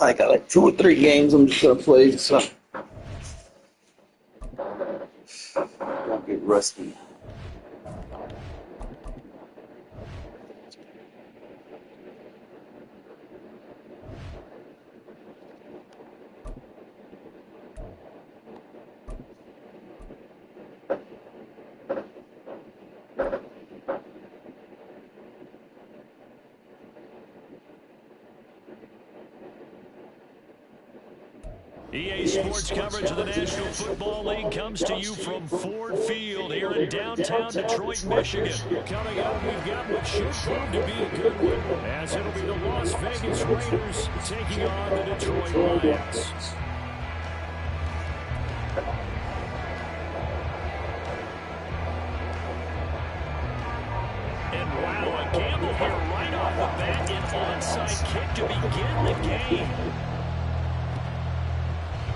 I got like 2 or 3 games I'm just gonna play, so I'll get rusty. EA Sports coverage of the National Football League comes to you from Ford Field here in downtown Detroit, Michigan. Coming up, we've got what should prove to be a good one, as it'll be the Las Vegas Raiders taking on the Detroit Lions. And wow, a gamble here right off the bat, an onside kick to begin the game.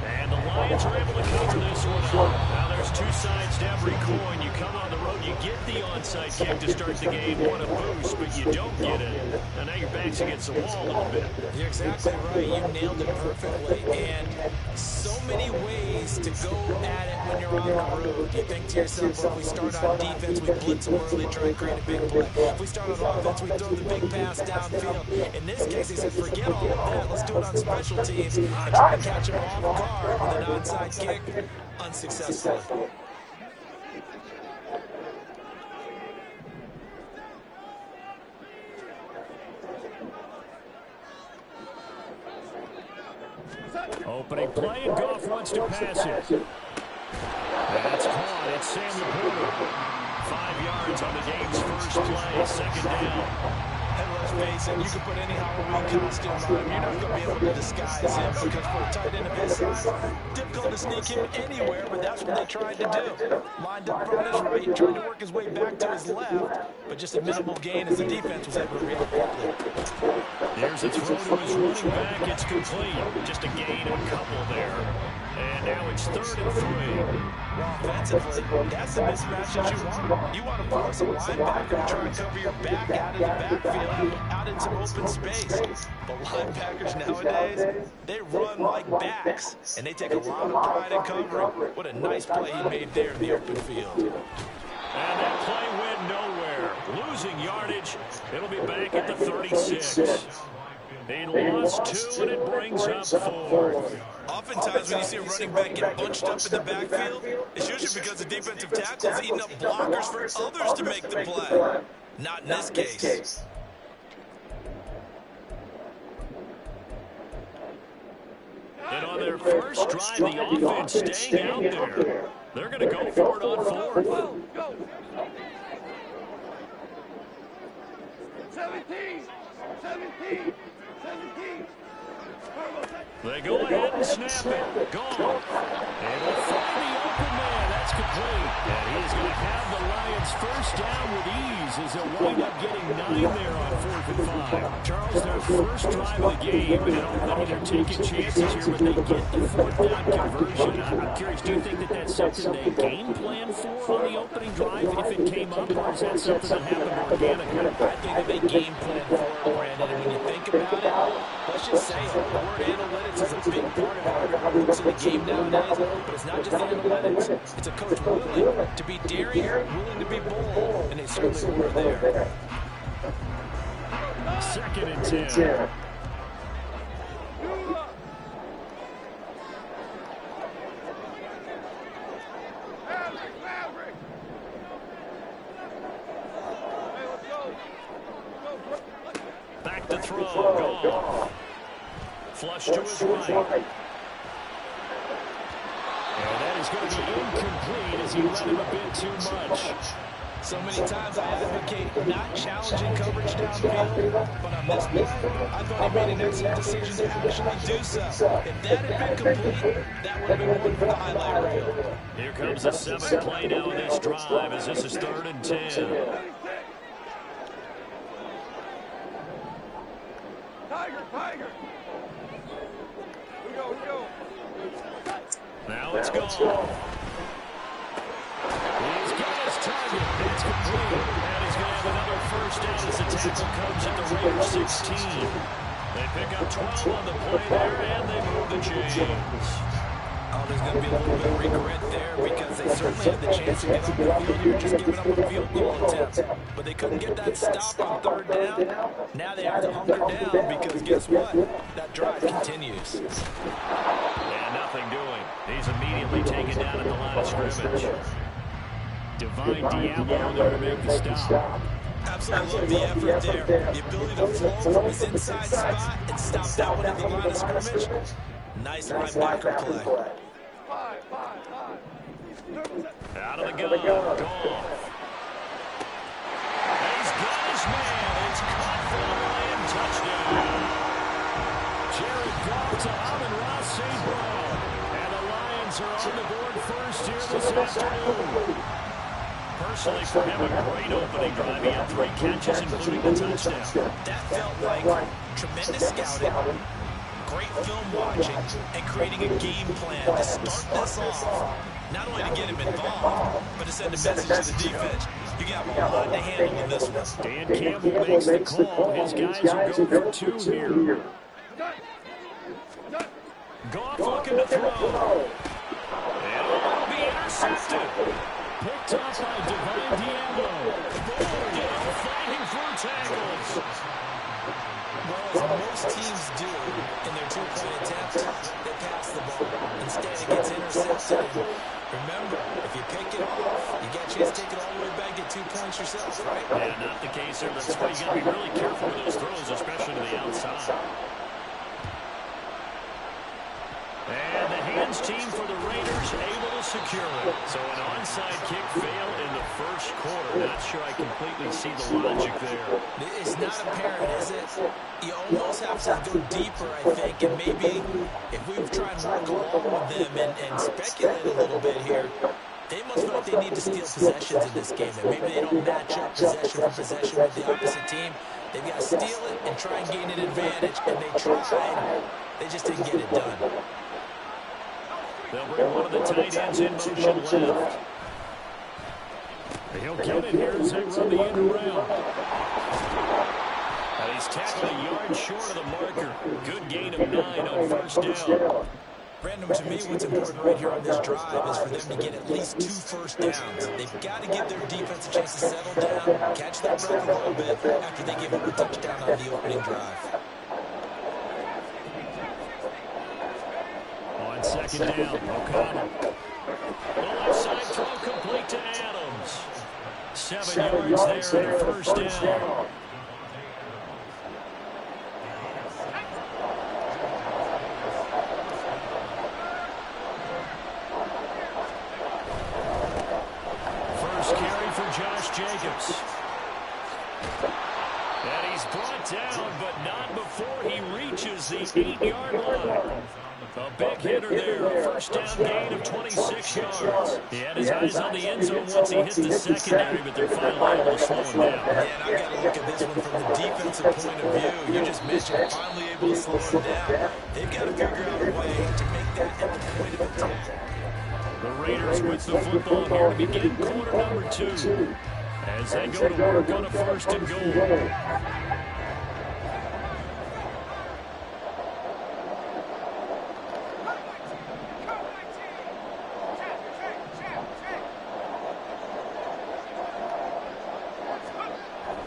And the Lions are able to cover this one up. Now there's two sides to every coin. You come on the road, you get the onside kick to start the game. What a boost, but you don't get it. And now your back's against the wall a little bit. You're exactly right. You nailed it perfectly. And so many ways to go at it when you're on the road. You think to yourself, well, if we start on defense, we blitz them early, try and create a big play. If we start on offense, we throw the big pass downfield. In this case, he said, forget all of that. Let's do it on special teams and try to catch him off guard with an onside kick. Unsuccessful. Opening play, and Goff wants to pass it. That's caught. It's Samuel Porter. 5 yards on the game's first play, second down. And let's face it, you can put any Halloween costume on him. You're not going to be able to disguise him because for a tight end of his size, difficult to sneak him anywhere, but that's what they tried to do. Lined up on his right, tried to work his way back to his left, but just a minimal gain as the defense was able to react quickly. There's a throw to his running back. It's complete. Just a gain of a couple there. And now it's 3rd and 3. Well, offensively, that's the mismatch that you want. You want to force a linebacker to try and cover your back out of the backfield, out in some open space. But linebackers nowadays, they run like backs, and they take a lot of pride in covering. What a nice play he made there in the open field. And that play went nowhere. Losing yardage. It'll be back at the 36. He lost 2, and it brings up 4. Oftentimes when you see a running back get bunched up in the backfield, it's usually because the defensive tackle is eating up blockers for others to make the play. Not in this case. And on their first drive, the offense staying out there. They're going to go for it on 4th. Go. 17. They go ahead and snap it. Gone. And will find the open man. That's complete. And he's going to have the Lions first down with ease as they'll wind up getting 9 there on 4th and 5. Charles, their first drive of the game, and already they're taking chances here, but they get the 4th down conversion. I'm curious, do you think that that's something they game plan for on the opening drive if it came up, or is that something that happened organically? I think that they game plan for it, Brandon, and when you think about it, let's just say it, the word analytics is a big part of how everyone looks in the game nowadays, but it's not just analytics. It's a coach willing to be daring, willing to be bold, and they certainly were there. 2nd and 10. Back to throw. Gone. Flush to his right. And that is going to be incomplete as he let him a bit too much. So many times I advocate not challenging coverage downfield, but on this play, I thought he made an excellent decision to actually do so. If that had been complete, that would have been one for the highlight reel. Here comes the 7th play now in this drive as this is 3rd and 10. Tiger. We go. Now it's gone. He's got his target. That's complete. And he's going to have another first down as the tackle comes at the Raiders 16. They pick up 12 on the play there, and they move the chains. Oh, there's going to be a little bit of regret there because they certainly had the chance to get on the field here, just giving up a field goal attempt. But they couldn't get that stop on third down. Now they have to hunker down because guess what? That drive continues. And nothing doing. He's immediately taken down at the line of scrimmage. Divine Diablo there to make the stop. Absolutely love the effort there. The ability to flow from his inside spot and stop that one at the line of scrimmage. Nice linebacker play. Out of the gun. Goff. He's got his man. It's caught for the Lion touchdown. Jared Goff to Amon-Ra St. Brown. And the Lions are on the board first here this afternoon. Personally, for him, a great opening drive. He had 3 catches, including the touchdown. That felt like tremendous scouting, great film watching, and creating a game plan to start this off. Not only to get him involved, but to send a message to the defense. You got a lot to handle in this one. Dan Campbell makes the call. His guys will go for 2 here. Goff looking to throw. And it'll be intercepted. Picked up by Divine Diablo. Boom! Fighting through tackles. Well, as most teams do in their 2-point attempt, they pass the ball. Instead, it gets intercepted. Remember, if you pick it off, you got a chance to take it all the way back, get 2 points yourself, right? Yeah, not the case here. That's why you got to be really careful with those throws, especially to the outside. And the hands team for the Raiders able to secure it. So an onside kick fail in the first quarter. Not sure I completely see the logic there. It's not apparent, is it? You almost have to go deeper, I think, and maybe if we try and work along with them and speculate a little bit here, they must feel like they need to steal possessions in this game. And maybe they don't match up possession for possession with the opposite team. They've got to steal it and try and gain an advantage, and they tried. They just didn't get it done. They'll bring one of the tight ends in motion left. He'll get it here as they run the end around. And he's tackled a yard short of the marker. Good gain of 9 on first down. Brandon, to me, what's important right here on this drive is for them to get at least 2 first downs. They've got to give their defense a chance to settle down, catch their breath a little bit after they give up a touchdown on the opening drive. On second down, O'Connell. The left side throw complete to Adams. 7 yards there on first down. First carry for Josh Jacobs. And he's brought down, but not before he reaches the 8-yard line. A big hitter there, first down gain of 26 yards. He had his eyes on the end zone once he hit the secondary, but they're finally able to slow him down. And I've got to look at this one from the defensive point of view. You just mentioned finally able to slow him down. They've got to figure out a way to make that at the point of attack. The Raiders with the football here to begin quarter number 2 as they go to work on a first and goal.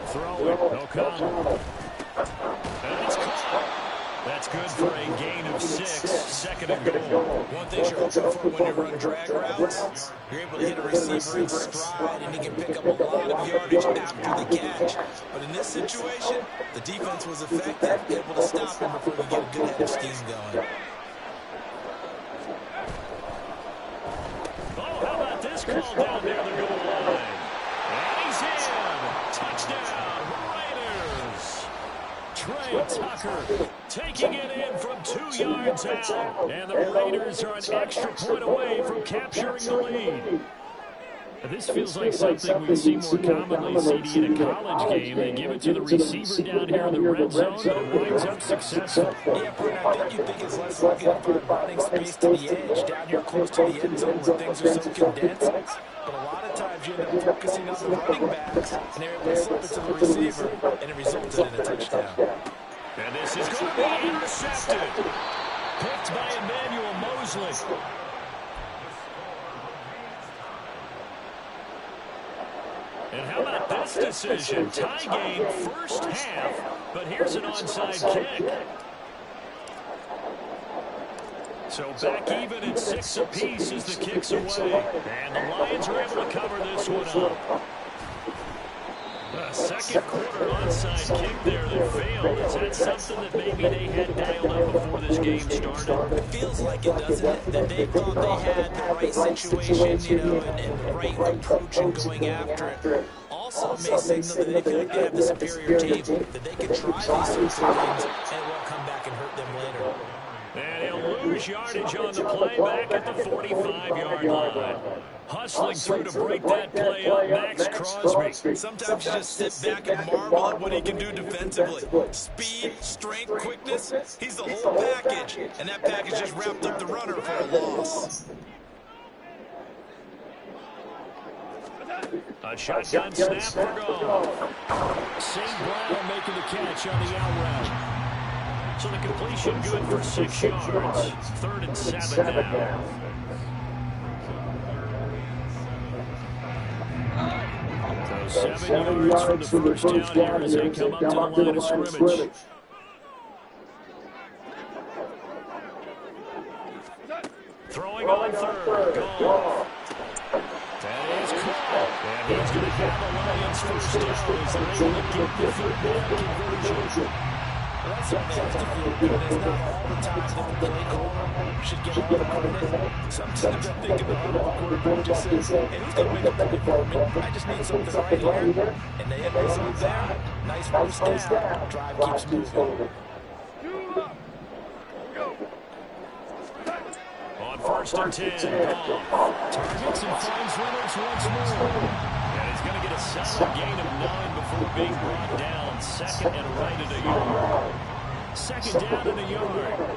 Throwing, O'Connell. And it's caught. That's good for a gain of 6, second and goal. One thing you're hoping for when you run drag routes, you're able to hit a receiver in stride and he can pick up a lot of yardage after the catch. But in this situation, the defense was effective, able to stop him before he get a good head of steam going. Oh, how about this call down near the goal line? And he's in. Touchdown, Raiders. Trey Tucker taking it in from 2 yards out. And the Raiders are an extra point away from capturing the lead. This feels like something we see more commonly, CD, in a college game. They give it to the receiver down here in the red zone, and it winds up successful. Yeah, Brent, I think you think it's less looking for running space to the edge down here close to the end zone where things are so condensed. But a lot of times you end up focusing on the running backs, and they're able to slip it to the receiver, and it resulted in a touchdown. And this is going to be intercepted. Picked by Emmanuel Mosley. And how about this decision? Tie game first half, but here's an onside kick. So back even at 6 apiece as the kick's away. And the Lions are able to cover this one up. A second quarter onside kick there that failed. Is that something that maybe they had dialed up before this game started? It feels like it, doesn't it? That they thought they had the right situation, and the right approach in going after it. Also may signal that they feel like they have the superior team, that they can try these sorts of things, and it won't come back and hurt them later. And he'll lose yardage on the play back at the 45-yard line. Hustling through to break that play up, Max Crosby. Sometimes you just sit back and marvel at what he can do defensively. Speed, strength, quickness, he's the whole package. And that package just wrapped up the runner for a loss. A shotgun snap for goal. St. Brown making the catch on the out route. So the completion good for 6 yards. 3rd and 7 now. So 7 yards from the first down here as they come up to the line of scrimmage. Throwing on 3rd. Goal. That is caught. And he's going to have the Lions first down as they're able to get the 3rd down conversion. That's what makes the feel good. It's not all the time that the play should get all the credit. Sometimes I'm thinking the quarterback just says, hey, who's going to make a play for me? I just need something right here. And they hit this one there. Nice first down. Drive keeps moving. On 1st and 10, targets and finds Reynolds once more. And he's going to get a solid gain of 9 before being brought down. 2nd and right at a yard. 2nd down and a yard.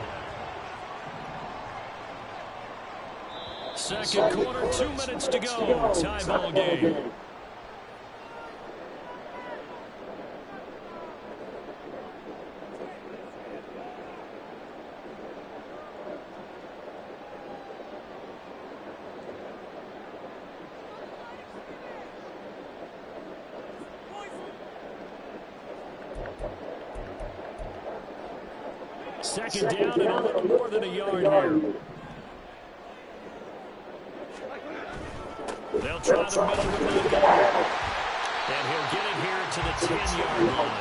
2nd quarter, 2 minutes to go. Tie ball game. Second down and a little more than a yard here. They'll try the middle with Montgomery. And he'll get it here to the 10-yard line.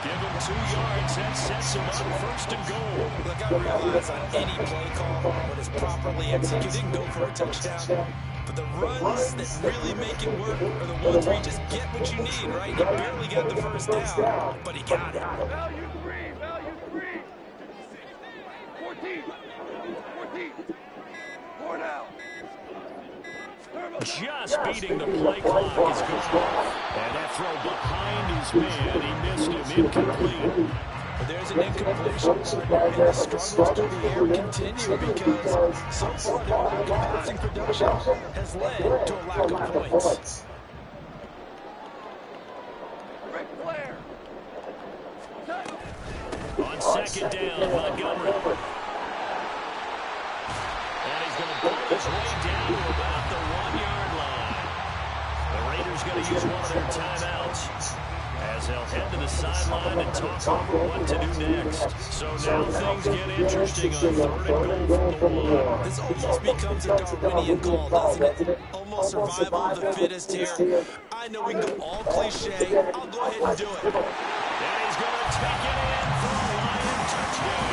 Give him 2 yards. That sets him up 1st and goal. Look, I realize on any play call, when it's properly executed, go for a touchdown. But the runs that really make it work are the ones where you just get what you need, right? He barely got the first down, but he got it. Value 3. 14. 4 now. Just beating the play clock is gone. And that throw behind his man, he missed him, incomplete. But there's an incompletion, and the struggles through the air continue because so far their lack of passing production has led to a lack of points. Rick Flair. On 2nd down, Montgomery. And he's going to pull his way down to about the 1-yard line. The Raiders going to use one of their timeouts as they'll head to the sideline and talk over what to do next. So now things get interesting on 3rd and goal from the 1. This almost becomes a Darwinian call, doesn't it? Almost survival of the fittest here. I know we can go all cliche. I'll go ahead and do it. And he's going to take it in for a Lion touchdown.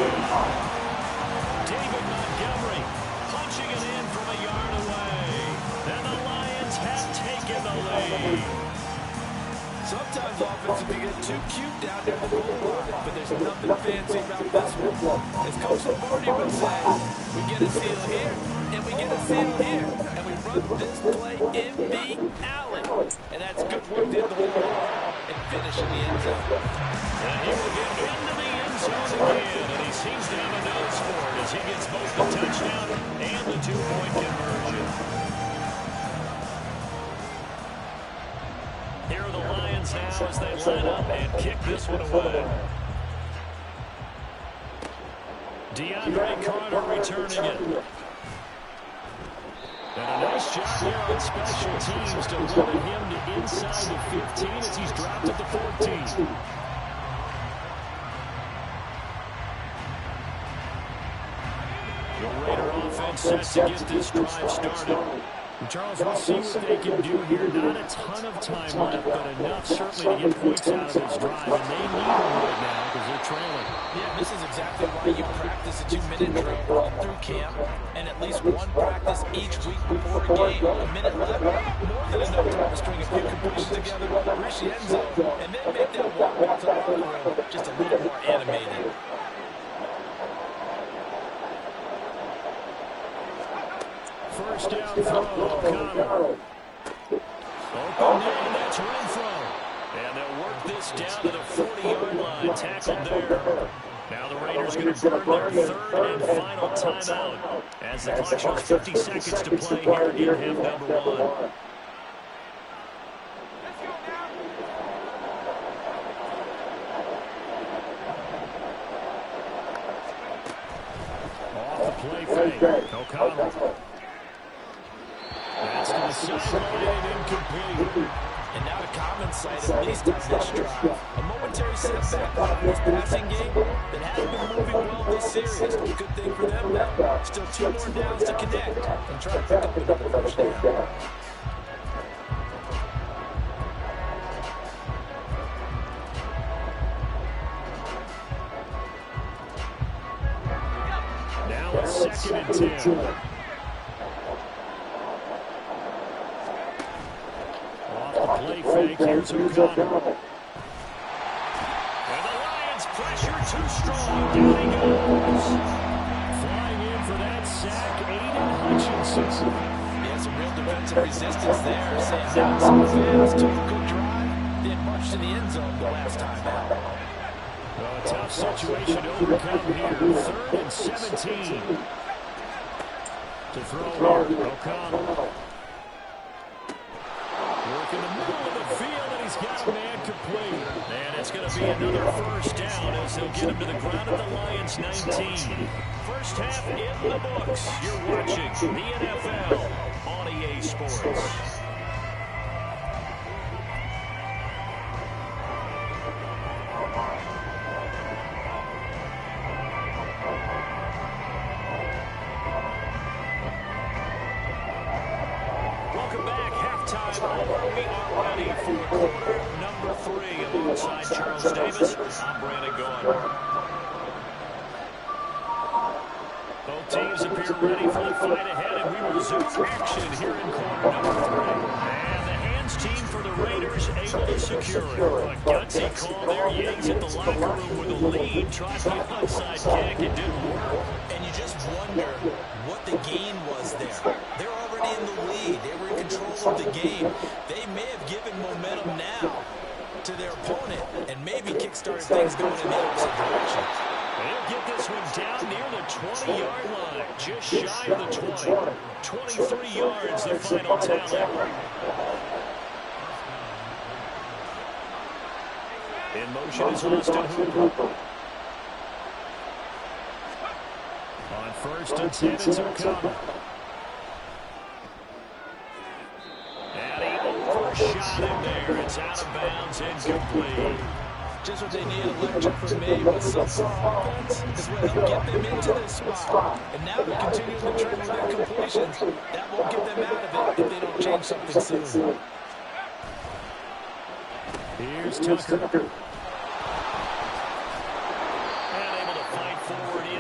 David Montgomery punching it in from a yard away. And the Lions have taken the lead. Sometimes offensive can get too cute down there in the goal line, but there's nothing fancy about this one. As Coach Lombardi would say, we get a seal here, and we get a seal here, and we run this play in the alley. And that's good work to hit the ball and finish in the end zone. And he will get into the end zone again, and he seems to have a nose for it as he gets both the touchdown and the 2-point conversion. Here are the Lions now as they line up and kick this one away. DeAndre Carter returning it. And a nice job there on special teams to limit him to inside the 15 as he's dropped at the 14. The Raider offense set to get this drive started. Charles, we'll see what they can do here. Not a ton of time left, but enough certainly to get points out of this drive. And they need them right now because they're trailing. Yeah, this is exactly why you practice a 2-minute drill all through camp and at least one practice each week before a game. A minute left, more than enough time to string a few completions together, reach the end zone, and then make that walk back to the locker room just a little more animated. First down throw, O'Connell. Open man, that's Renfro. And they'll work this down to the 40-yard line, tackled there. Now the Raiders going to burn their third and final timeout as the clock shows 50 seconds to play here in half number 1. Off the play fake, O'Connell. That's to the sideline and incomplete. And now a common sight, at least on this drive. A momentary setback in this passing game that hasn't been moving well this series. Good thing for them now. Still 2 more downs to connect and try to pick up another first down. Now it's 2nd and 10. Play fake, here's O'Connell. And the Lions pressure too strong. Down he goes. Flying in for that sack, Aiden Hutchinson. Yeah, some real defensive resistance there. Sam Howell fans took a good drive, then marched to the end zone the last time out. Well, a tough situation to overcome here. 3rd and 17. To throw here, O'Connell. Work in the middle of the field, and he's got a man complete. And it's going to be another first down as they'll get him to the ground at the Lions' 19. First half in the books. You're watching the NFL on EA Sports. We are ready for quarter number 3 alongside Charles Davis. I'm Brandon Gaudin. Both teams appear ready for the fight ahead, and we resume action here in quarter number 3. And the hands team for the Raiders able to secure it. A gutsy call there. Yates at the locker room with a lead. Tried the onside kick. It didn't work. And you just wonder what the gain was there. They're already in the lead. They were in control of the game. They may have given momentum now to their opponent and maybe kickstarted things going in the opposite direction. They'll get this one down near the 20-yard line, just shy of the 20. 23 yards, the final tally. In motion is Austin Hooper. On 1st and 10, it's O'Connell. And he overshot him there. It's out of bounds, incomplete. Just what they need, electric from me with some offense is what helped get them into this spot. And now they're continuing to trend with their completions. That won't get them out of it if they don't change something soon. Here's Tucker.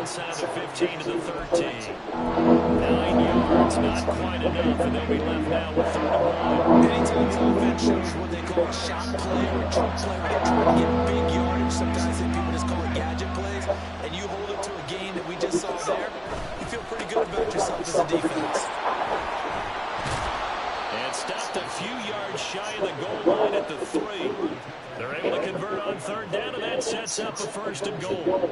Inside the 15 to the 13. 9 yards, not quite enough, and they'll be left now with 31. Anytime the offense shows what they call a shot play or a trick play, where they're trying to get big yardage, sometimes people just call it gadget plays, and you hold it to a gain that we just saw there, you feel pretty good about yourself as a defense. And stopped a few yards shy of the goal line at the 3. They're able to convert on 3rd down, and that sets up a 1st and goal.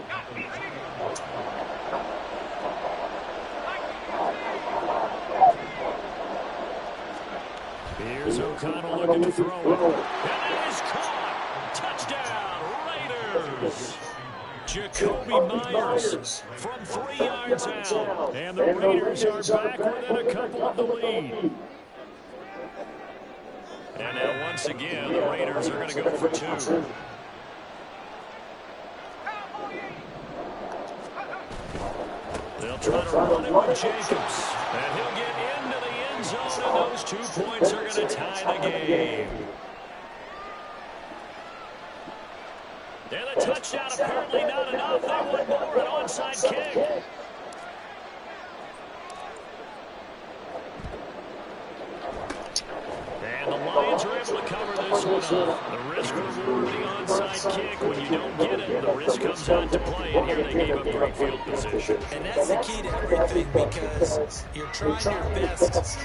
Here's O'Connell looking to throw it. And it is caught. Touchdown, Raiders. Jacoby Myers from 3 yards out. And the Raiders are back within a couple of the lead. And now once again, the Raiders are going to go for 2. They'll try to run it with Jacobs. And he'll get into the end zone, and those 2 points are going to tie the game. And the touchdown apparently not enough. They want more, an onside kick. And the Lions are able to cover this one up. The risk reward of the onside kick. When you don't get it, the risk comes out to play. And here they gave up great field position. And that's the key to everything, because you're trying your best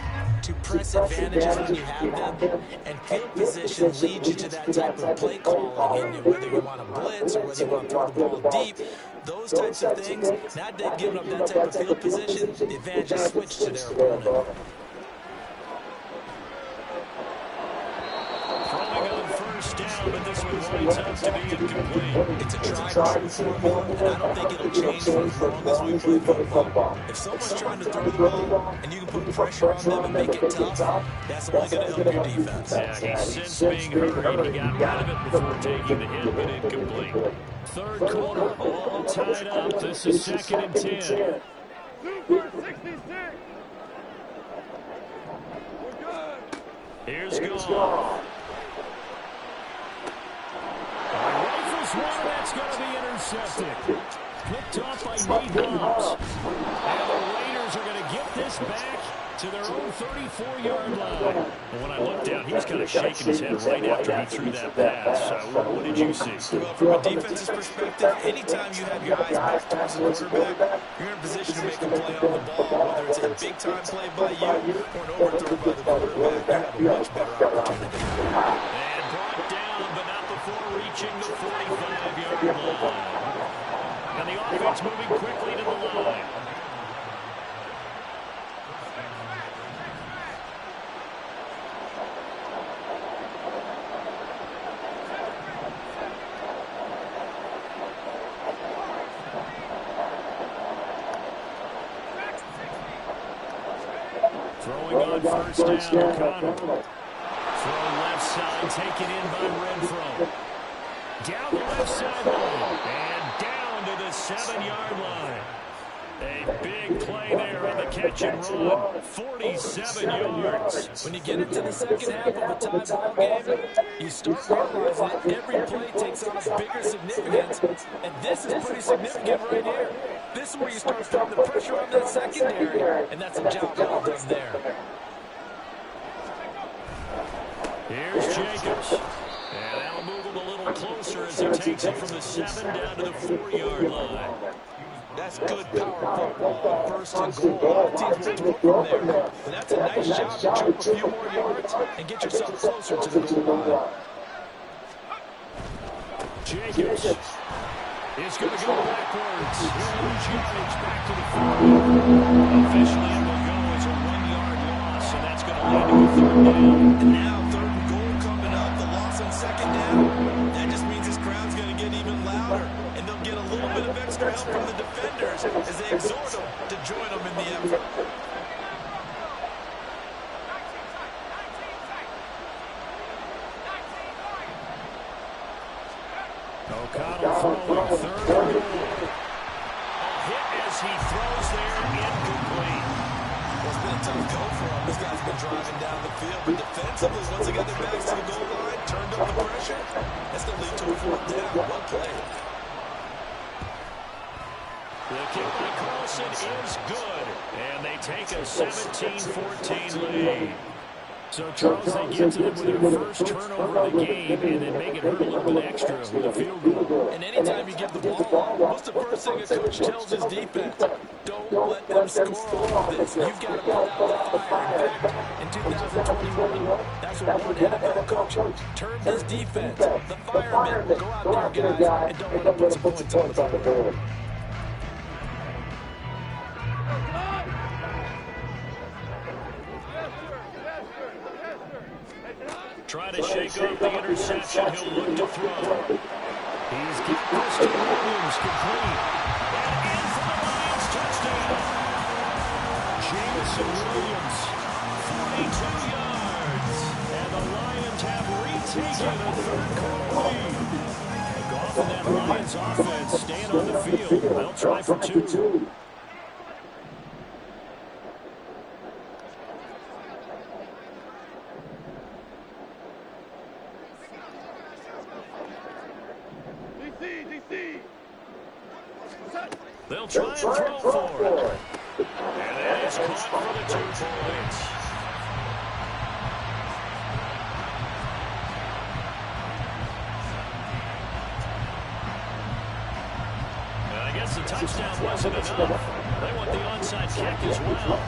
to press advantages when you have them, and field position leads you to that type of play calling. And whether you want to blitz or whether you want to throw the ball deep, those types of things, not giving up that type of field position, the advantage is switched to their opponent. Throwing on first down, but this one winds up to be incomplete. It's a tried formula, and I don't think it'll change for as long as we play football. If someone's trying to throw the ball and you can put pressure on them and make it tough, that's only going to help your defense. Yeah, he's since being hurried. He got rid of it before taking the hit, but incomplete. Third quarter, all tied up. This is 2nd and 10. Super 66. We're good. Here's Goff. Rifles one, that's going to be intercepted. Picked off by Nate Hobbs. And the Raiders are going to get this back to their own 34-yard line. And when I looked down, he was kind of shaking his head right after he threw that pass. What did you see? Well, from a defense's perspective, anytime you have your eyes back towards the quarterback, you're in a position to make a play on the ball, whether it's a big-time play by you or an overthrow by the quarterback. You have a much better opportunity. And brought down, but not before reaching the 45-yard line. And the offense moving quickly to the line. Throwing on first down, O'Connell. Throw left side, taken in by Renfro. Down the left sideline, and down to the 7-yard line. A big play there on the catch and run, 47 yards. When you get into the second half of a tie ball game, you start realizing that every play takes on a bigger significance, and this is pretty significant right here. This is where you start putting the pressure on that secondary, and that's a job well done there. Here's Jacobs. And that'll move him a little closer as he takes it from the 7 down to the 4-yard line. That's good power football, first and goal. A lot of teams will throw from there. But that's a nice job to jump a few more yards and get yourself closer to the goal line. Jacobs is going to go backwards. He'll lose yardage back to the 40. Officially, it will go as a 1-yard loss, and that's going to lead to a 3rd down. And now 3rd and goal coming up. The loss on 2nd down. That just means this crowd's going to get even louder. And they'll get a little bit of extra help from the defenders as they exhort them to join them in the effort. O'Connell throwing 3rd and goal. A hit as he throws there, incomplete. Well, it's been a tough go for them. This guy's been driving down the field. But defensively, once they got their backs to the goal line, turned up the pressure, that's going to lead to a 4th down. Well played. The kick by Carlson is good, and they take a 17-14 lead. So, Charles, they get to them with their first turnover of the game and then make it hurt a little bit extra with a field goal. And anytime you give the ball, what's the first thing a coach tells his defense? Don't let them score off of this. You've got to put out the fire. In fact, in 2021, that's what one NFL coach termed his defense. The firemen. Go out there, guys, and don't let them put some points on the board. Try to shake off the interception. He'll look to throw. He's got this to Williams, complete. And in for the Lions touchdown. Jameson Williams, 42 yards. And the Lions have retaken a third-quarter lead. And Goff and that Lions offense staying on the field. They'll try for two. They'll try and throw for it. And that is caught for the 2 points. And I guess the touchdown wasn't enough. They want the onside kick as well.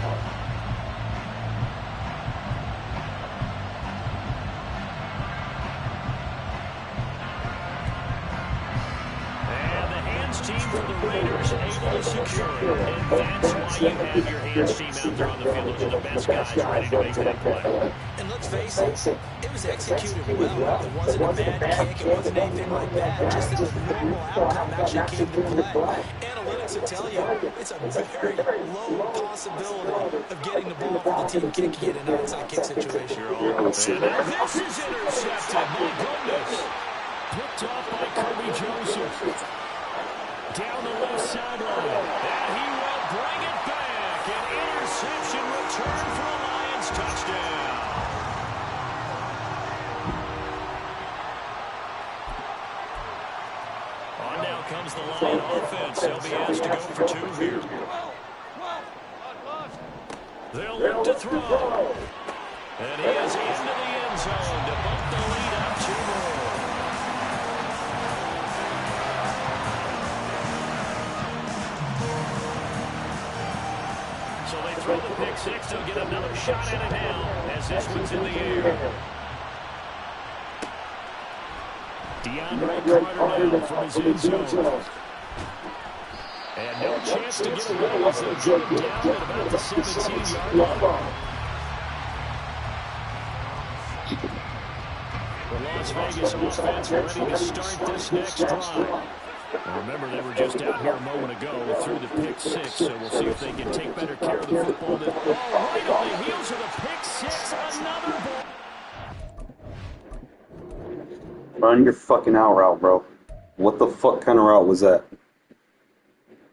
Team for the Raiders able to secure it, and that's why you have your hands team out there on the field. Those are the best guys ready to make that play. And let's face it, it was executed well. It wasn't a bad kick. It wasn't anything like that. Just a normal outcome actually came to play. Analytics will tell you it's a very low possibility of getting the ball for the team kicking it in an onside kick situation. And this is intercepted. My goodness. Picked off by Kirby Joseph. Down the left sideline. And he will bring it back. An interception return for a Lions touchdown. On now comes the Lion offense. They'll be asked to go for 2 here. They'll look to throw. And he is into the end zone to bump the lead up 2 more. So they throw the pick 6. They'll get another shot at it now as this one's in the air. DeAndre Carter now from his end zone. And no chance to get away as they drop down at about the 17-yard line. The Las Vegas offense ready to start this next drive. And remember, they were just out here a moment ago through the pick 6, so we'll see if they can take better care of the football. Right on the heels of the pick 6, another ball. Run your fucking out route, bro. What the fuck kind of route was that?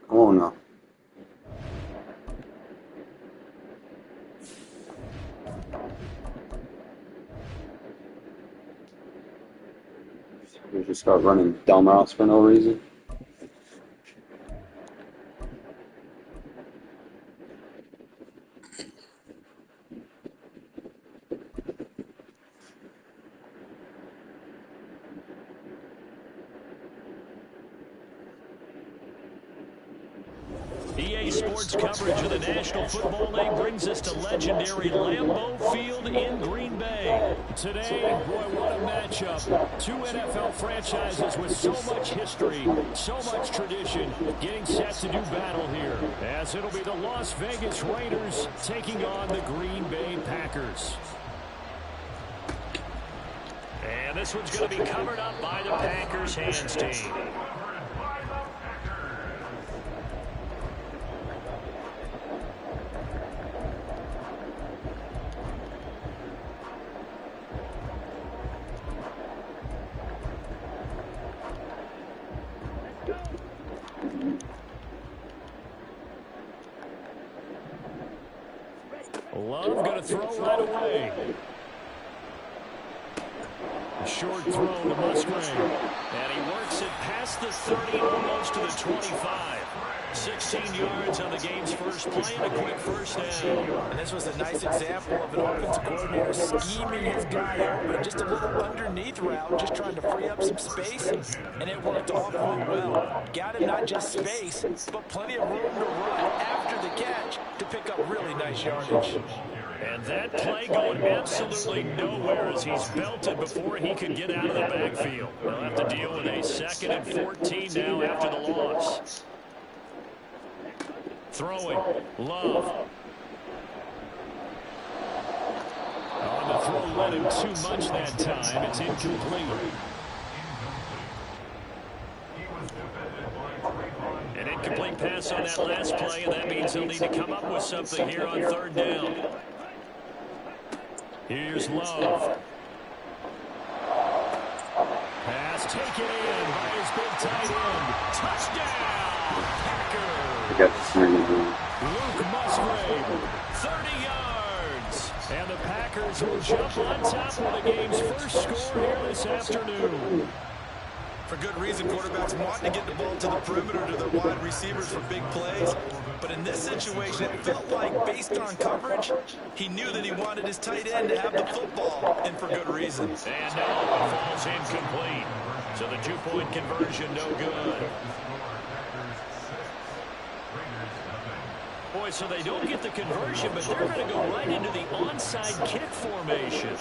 Come on now. We just start running dumb routes for no reason. EA Sports coverage of the National Football League brings us to legendary Lambeau Field in Green Bay. Today, boy, what a matchup. 2 NFL franchises with so much history, so much tradition, getting set to do battle here. As it'll be the Las Vegas Raiders taking on the Green Bay Packers. And this one's going to be covered up by the Packers hands team. Love going to throw right away. A short throw to Musgrave. And he works it past the 30, almost to the 25. 16 yards on the game's first play and a quick first down. And this was a nice example of an offensive coordinator scheming his guy open. Just a little underneath route, just trying to free up some space. And it worked awfully well. Got him not just space, but plenty of room to run after the catch to pick up really nice yardage. And that play going absolutely nowhere as he's belted before he could get out of the backfield. They'll have to deal with a 2nd and 14 now after the loss. Throwing. Love. On the throw, led him too much that time. It's incomplete. Incomplete pass on that last play, and that means they'll need to come up with something here on third down. Here's Love. Pass taken in by his big tight end. Touchdown, I Packers. got the screen. Luke Musgrave, 30 yards. And the Packers will jump on top of the game's first score here this afternoon. For good reason, quarterbacks want to get the ball to the perimeter to their wide receivers for big plays. But in this situation, it felt like, based on coverage, he knew that he wanted his tight end to have the football, and for good reason. And no, it falls incomplete. So the two-point conversion, no good. Boy, so they don't get the conversion, but they're going to go right into the onside kick formation.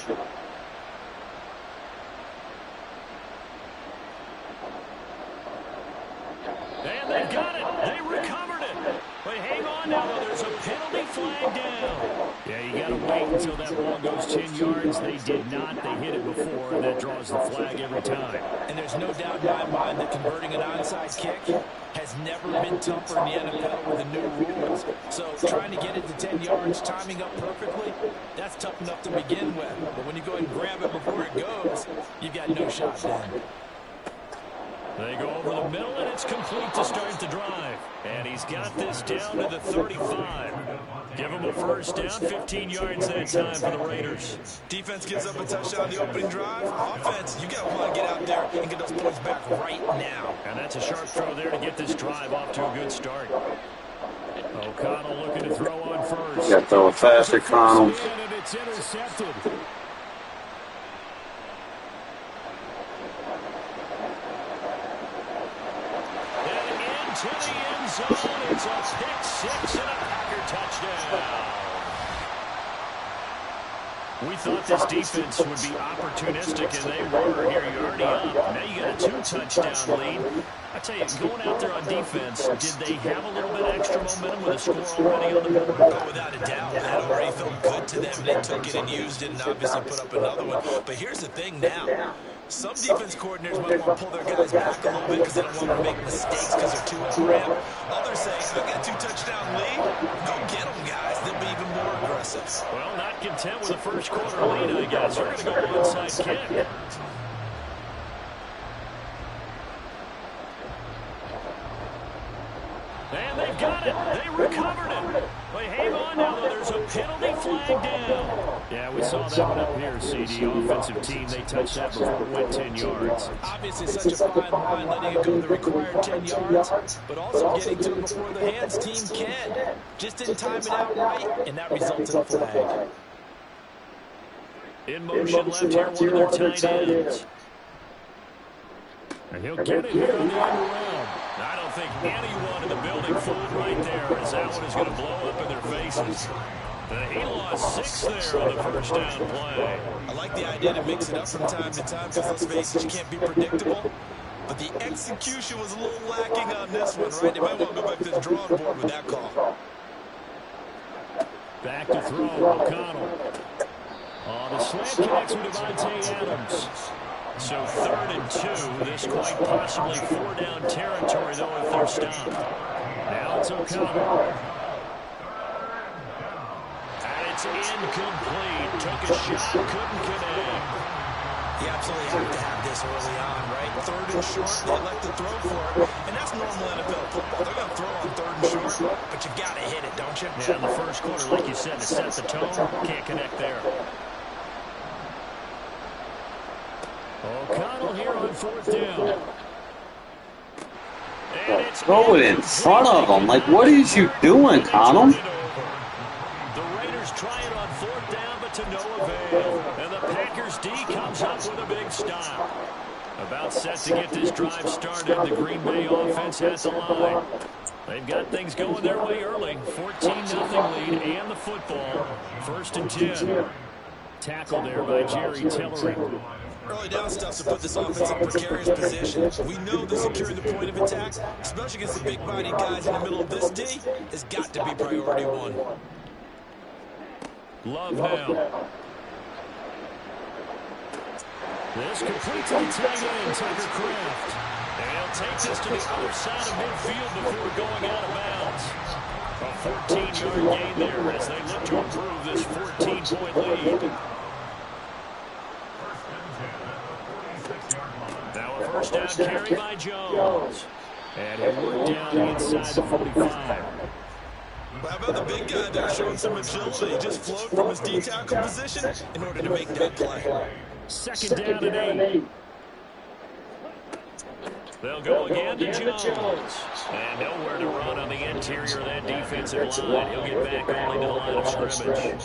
And they've got it. They recovered it. But hang on now, though. There's a penalty flag down. Yeah, you got to wait until that ball goes 10 yards. They did not. They hit it before, and that draws the flag every time. And there's no doubt in my mind that converting an onside kick has never been tougher in the NFL with the new rules. So trying to get it to 10 yards, timing up perfectly, that's tough enough to begin with. But when you go ahead and grab it before it goes, you've got no shot then. They go over the middle, and it's complete to start the drive. And he's got this down to the 35. Give him a first down, 15 yards that time for the Raiders. Defense gives up a touchdown the opening drive. Offense, you got to want to get out there and get those points back right now. And that's a sharp throw there to get this drive off to a good start. O'Connell looking to throw on first. You got to throw it faster, Connell. And it's intercepted. To the end zone. It's a pick six and a Packer touchdown. We thought this defense would be opportunistic, and they were. Here, you're already up. Now you got a two-touchdown lead. I tell you, going out there on defense, did they have a little bit extra momentum with a score already on the board? Oh, without a doubt. That already felt good to them. They took it and used it and obviously put up another one. But here's the thing now. Some defense coordinators might want to pull their guys back a little bit because they don't want them to make mistakes because they're too over-ramped. Others say, I got a two-touchdown lead. Go get them, guys. They'll be even more aggressive. Well, not content with the first quarter lead, I guess. They're going to go onside kick. And they've got it. They recovered it. But hang on now, though. There's a penalty flag down. Yeah, we saw that one up here, CD. Offensive team, they touched that before it went 10 yards. Obviously, such a fine line, letting it go the required 10 yards, but also getting to it before the hands team can. Just didn't time it out right, and that results in a flag. In motion left here, one of their tight ends. And he'll get it here on the end around. I don't think anyone in the building thought right there as that one is going to blow up in their faces. He lost 6 there on the first down play. I like the idea to mix it up from time to time because, let's face it, you can't be predictable. But the execution was a little lacking on this one, right? They might want to go back to the drawing board with that call. Back to throw, O'Connell. On the slant connects with Devontae Adams. So 3rd and 2. This quite possibly 4-down territory, though, if they're stopped. Now it's O'Connell. And it's incomplete. Took a shot, couldn't connect. You absolutely have to have this early on, right? 3rd and short, they elect to throw for it. And that's normal NFL football. They're going to throw on 3rd and short, but you got to hit it, don't you? Yeah, in the first quarter, like you said, to set the tone, can't connect there. O'Connell here on 4th down. And it's Throw it in front of him. Like, what is you doing, Connell? The Raiders try it on 4th down, but to no avail. And the Packers D comes up with a big stop. About set to get this drive started. The Green Bay offense at the line. They've got things going their way early. 14-0 lead and the football. 1st and 10. Tackle there by Jerry Tillery. Early down stuff to put this offense in a precarious position. We know that securing the point of attack, especially against the big-bodied guys in the middle of this D, has got to be priority one. Love now. This complete to the tight end, Tucker Kraft. And he'll take this to the other side of midfield before going out of bounds. A 14-yard gain there as they look to improve this 14-point lead. Now a first down carry by Jones. And he'll work down inside the 45. How about the big guy there showing some agility? He just float from his D-tackle position in order to make that play. Second down and 8. They'll go again to Jones. And nowhere to run on the interior of that defensive line. He'll get back only to the line of scrimmage.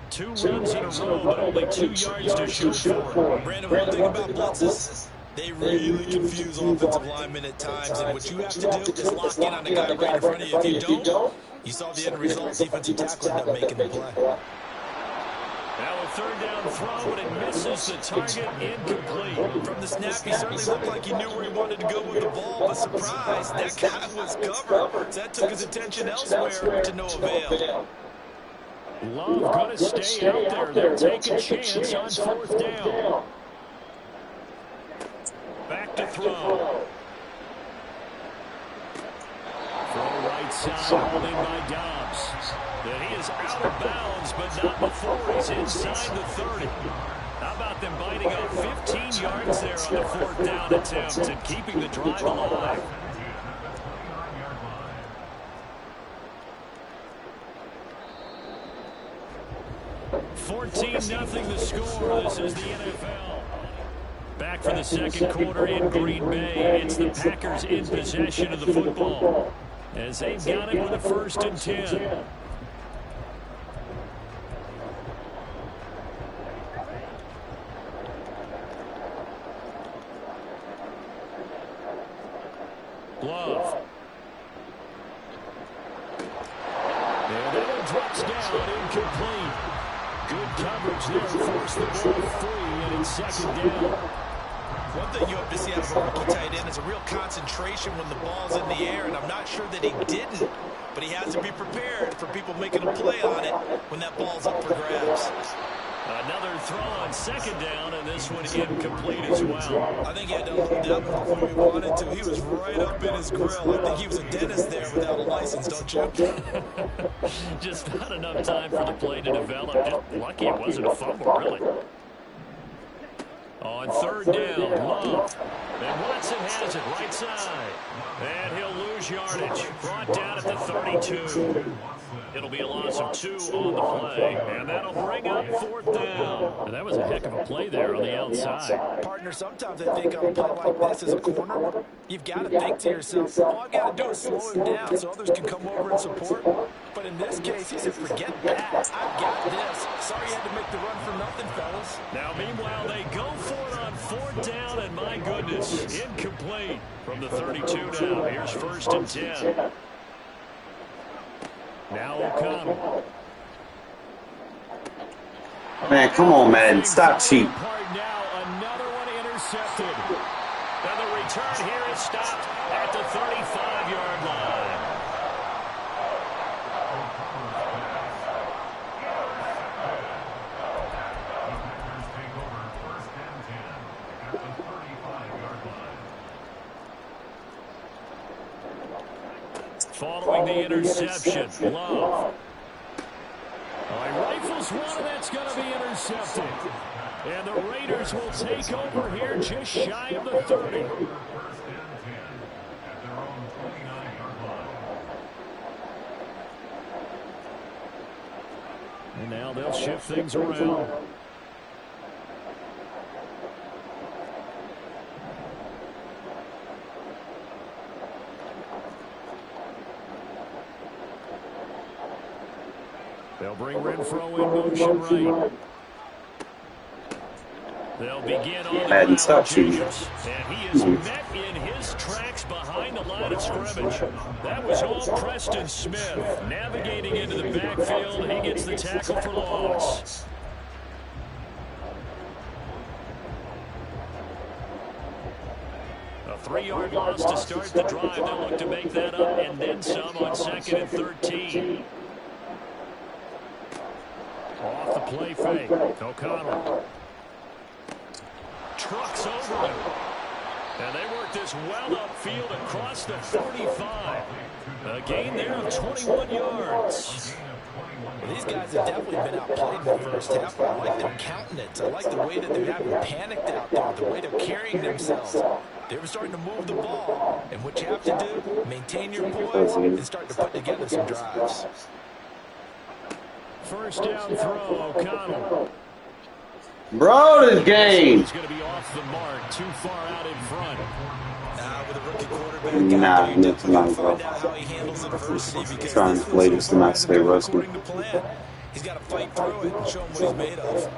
2 runs in a row, but only 2 yards to shoot for. Brandon, one thing about blitzes, they really confuse offensive linemen at times. And what you have to do is lock in on the guy right in front of you. If you don't, you saw the end result. Defensive tackle ended up making the play. Now a third down throw, and it misses the target, incomplete. From the snap, he certainly looked like he knew where he wanted to go with the ball, but surprise, that guy was covered. So that took his attention elsewhere to no avail. Love going to stay out there. They'll take a chance on fourth down. Back to throw. Throw right side, holding by Dobbs. And he is out of bounds, but not before he's inside the 30. How about them biting up 15 yards there on the fourth down attempt and keeping the drive alive? Nothing the score. This is the NFL. Back for the second quarter in Green Bay. It's the Packers in possession of the football as they've got it with a 1st and 10. Love. And that one drops down, incomplete. Good coverage there, forced the ball free, and it's 2nd down. One thing you hope to see out of a rookie tight end is a real concentration when the ball's in the air, and I'm not sure that he didn't, but he has to be prepared for people making a play on it when that ball's up for grabs. Another throw on 2nd down, and this one incomplete as well. I think he had to load that one before he wanted to. He was right up in his grill. I think he was a dentist there without a license, don't you? Just not enough time for the play to develop. Just lucky it wasn't a fumble, really. On 3rd down, Love. And Watson has it right side. And he'll lose yardage. Brought down at the 32. It'll be a loss of 2 on the play. And that'll bring up 4th down. And that was a heck of a play there on the outside. Partner, sometimes I think on a play like this as a corner, you've got to think to yourself, all I've got to do is slow him down so others can come over and support. But in this case, he said, forget that. I've got this. Sorry you had to make the run for nothing, fellas. Now, meanwhile, they go for it on 4th down, and my goodness, incomplete from the 32 now. Here's 1st and 10. Now O'Connell. Man, come on, Madden. Stop cheating. Now another one intercepted. And the return here is stopped at the 35-yard line. Following the interception, Love. He rifles one, and that's going to be intercepted. And the Raiders will take over here just shy of the 30. And now they'll shift things around. They'll bring Renfro in motion right. They'll begin on Madden, stop shooting. And he is met in his tracks behind the line of scrimmage. That was all Preston Smith navigating into the backfield. He gets the tackle for loss. A 3-yard loss to start the drive. They'll look to make that up and then some on 2nd and 13. Off the play fake. O'Connell. Trucks over him. And they work this well upfield across the 45. A gain there of 21 yards. Well, these guys have definitely been outplayed in the first half. I like their countenance. I like the way that they haven't panicked out there, the way they're carrying themselves. They were starting to move the ball. And what you have to do, maintain your poise and start to put together some drives. First down throw, O'Connell. Bro, this game. He's going to be off the mark, too far out in front. With a rookie quarterback, Nah, definitely not, bro. find out how he handles adversity because Trying to play this to not stay rusty. according to plan. He's got to fight through it and show him what he's made of.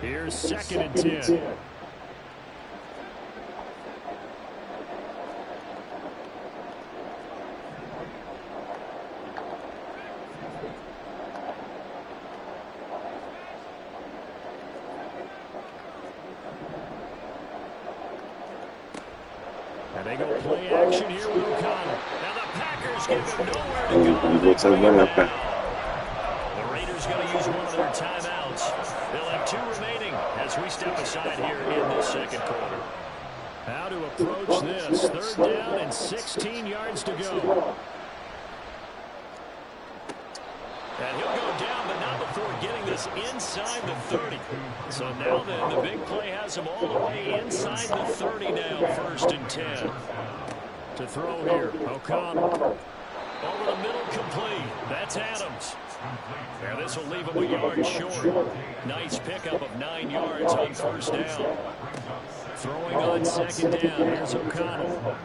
Here's 2nd and 10. And they go play action here with O'Connell. Now the Packers give him nowhere to go. Okay. The Raiders going to use one of their timeouts. They'll have 2 remaining as we step aside here in this second quarter. How to approach this? 3rd down and 16 yards to go. And he'll go down, but not before getting this inside the 30. So now then, the big play has him all the way inside the 30 now, 1st and 10. To throw here, O'Connell. Over the middle, complete. That's Adams. Now this will leave him a yard short. Nice pickup of 9 yards on 1st down. Throwing on 2nd down. Here's O'Connell.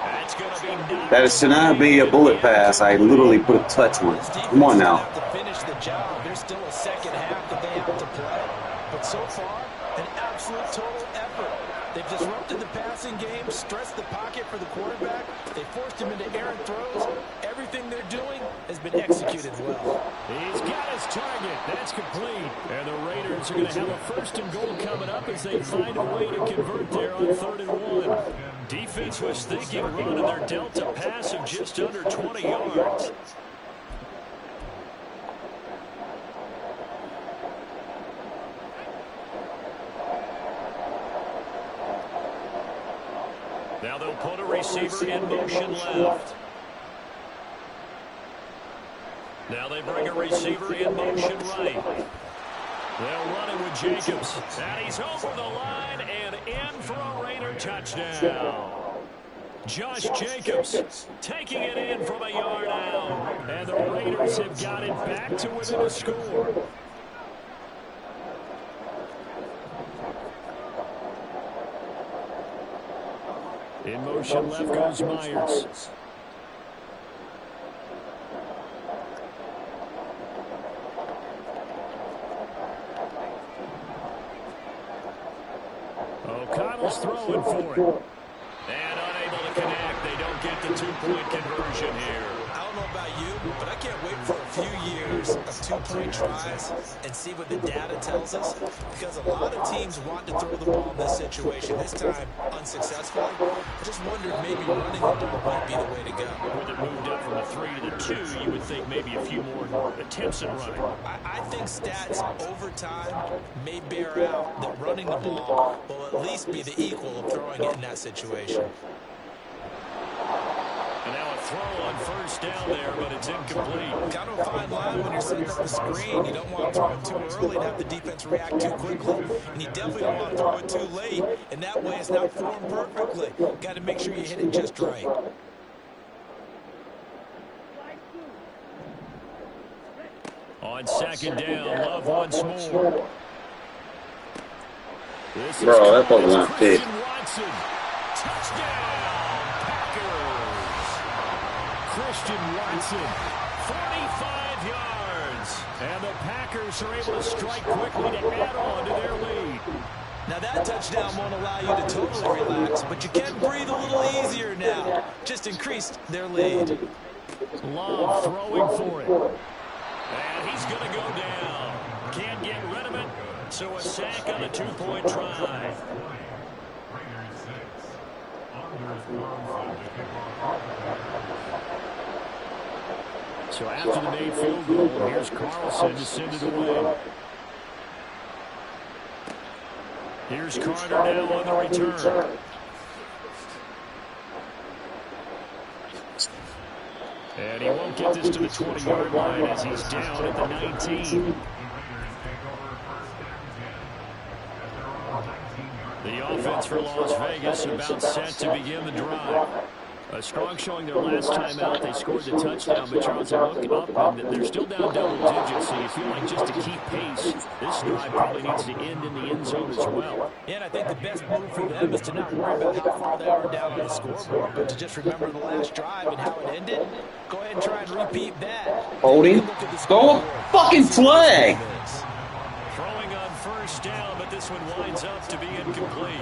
That's going to be That is to not be a bullet pass. I literally put a touch on it. Come on now. To finish the job, there's still a second half that they have to play. But so far, an absolute total effort. They've disrupted the passing game, stressed the pocket for the quarterback. They forced him into errant throws. Everything they're doing has been executed well. He's got his target. That's complete. And the Raiders are going to have a 1st and goal coming up as they find a way to convert there on 3rd and 1. Defense was thinking run, and they're dealt a pass of just under 20 yards. Now they'll put a receiver in motion left. Now they bring a receiver in motion right. They'll run it with Jacobs. And he's over the line and in for a Raider touchdown. Josh Jacobs taking it in from a yard out. And the Raiders have got it back to within a score. In motion left goes Myers. O'Connell's throwing for it. And unable to connect. They don't get the 2-point conversion here. I don't know about you, but I can't wait for a few years of 2-point tries and see what the data tells us, because a lot of teams want to throw the ball in this situation. This time, unsuccessfully. I just wondered maybe running the ball might be the way to go. With it moved up from the 3 to the 2, you would think maybe a few more attempts at running. I think stats over time may bear out that running the ball will at least be the equal of throwing it in that situation. And now a throw on 1st down there, but it's incomplete. Kind of a fine line when you're setting up the screen. You don't want to throw it too early and have the defense react too quickly. And you definitely don't want to throw it too late. And that way it's not formed perfectly. Got to make sure you hit it just right. On 2nd down, Love once more. This Bro, that is fucking went fit. Christian Watson. Touchdown, Packers. Christian Watson, 45 yards. And the Packers are able to strike quickly to add on to their lead. Now that touchdown won't allow you to totally relax, but you can breathe a little easier now. Just increased their lead. Love throwing for it. And he's going to go down. Can't get rid of it. So a sack on a 2-point try. So after the made field goal, here's Carlson to send it away. Here's Carter now on the return. And he won't get this to the 20-yard line as he's down at the 19. The offense for Las Vegas about set to begin the drive. A strong showing their last time out. They scored the touchdown, but Charles, I look up, and they're still down double digits, so you feel like just to keep pace, this drive probably needs to end in the end zone as well. Yeah, and I think the best move for them is to not worry about how far they are down on the scoreboard, but to just remember the last drive and how it ended. Go ahead and try and repeat that. Holding. Go fucking flag! Throwing on first down, but this one winds up to be incomplete.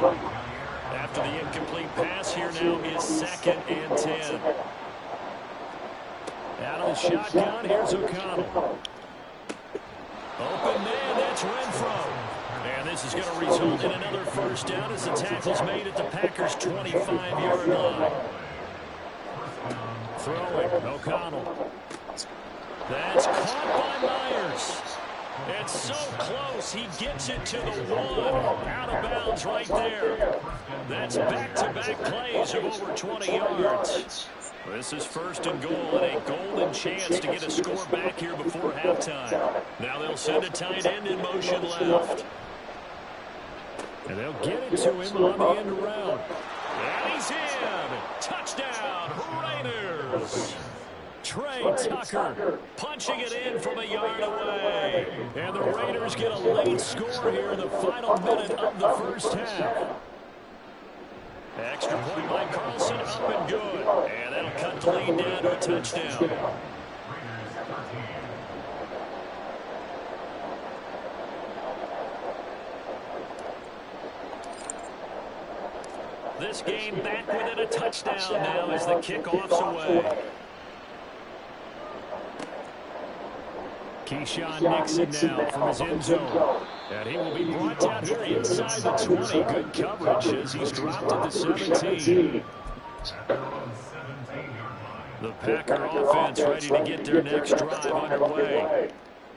After the incomplete pass, here now is 2nd and 10. Out of the shotgun, here's O'Connell. Open man, that's Renfro. And this is going to result in another first down as the tackle's made at the Packers' 25-yard line. Throwing, O'Connell. That's caught by Myers. It's so close, he gets it to the 1. Out of bounds right there. That's back-to-back plays of over 20 yards. This is 1st and goal and a golden chance to get a score back here before halftime. Now they'll send a tight end in motion left. And they'll get it to him on the end around. And he's in. Touchdown, Raiders. Trey Tucker punching it in from a yard away. And the Raiders get a late score here in the final minute of the first half. Extra point by Carlson, up and good. And that'll cut the lead down to a touchdown. This game back within a touchdown now as the kickoff's away. Keyshawn Nixon now from his end zone. And he will be brought down here inside the 20. Good coverage as he's dropped at the 17. The Packer offense ready to get their next drive underway.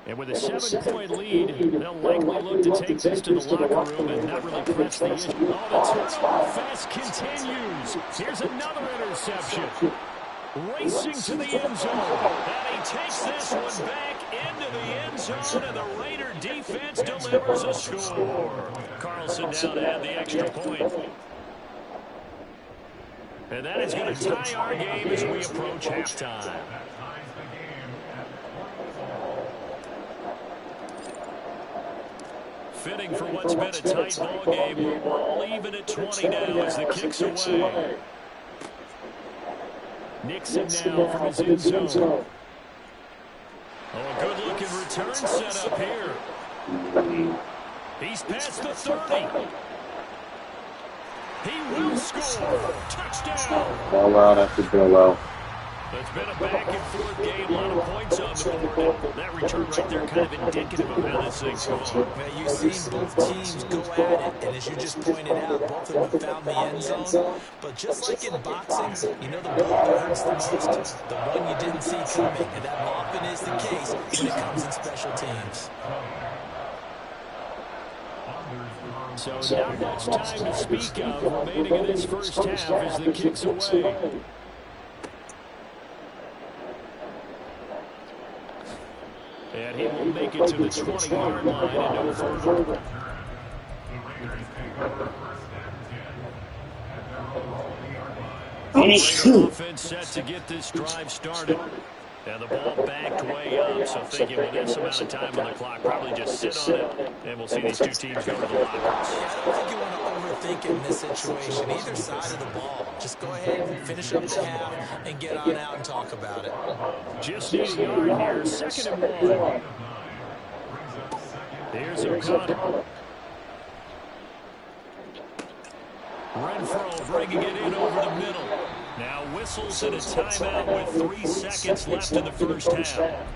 And with a 7-point lead, they'll likely look to take this to the locker room and not really press the issue. Oh, the turnover fest continues. Here's another interception. Racing to the end zone. And he takes this one back into the end zone, and the Raider defense delivers a score. Carlson down to add the extra point. And that is going to tie our game as we approach halftime. Fitting for what's been a tight ball game. We're all even at 20 now as the kick's away. Nixon now from his end zone. Oh, a good-looking return set up here. He's past the 30. He will score. Touchdown. Ball out after Bill out. It's been a back-and-forth game. A lot of points on the board. That return right there kind of indicative of how this thing's going. Well, you've seen both teams go at it, and as you just pointed out, both of them have found the end zone. But just like in boxing, you know the blow that hurts the most, the one you didn't see coming, and that often is the case when it comes in special teams. So not much time to speak of remaining in this first half as the kick's away. And he will make it to the 20-yard line and no further. The offense set to get this drive started. And the ball backed way up, so thinking with this amount of time on the clock, probably just sit on it, and we'll see these two teams go to the lockers. Yeah, I don't think you want to overthink it in this situation. Either side of the ball. Just go ahead and finish up the half and get on out and talk about it. Just need a yard here, 2nd and 1. Here's O'Connell. Renfro bringing it in over the middle. Now whistles and a timeout with 3 seconds left in the first half.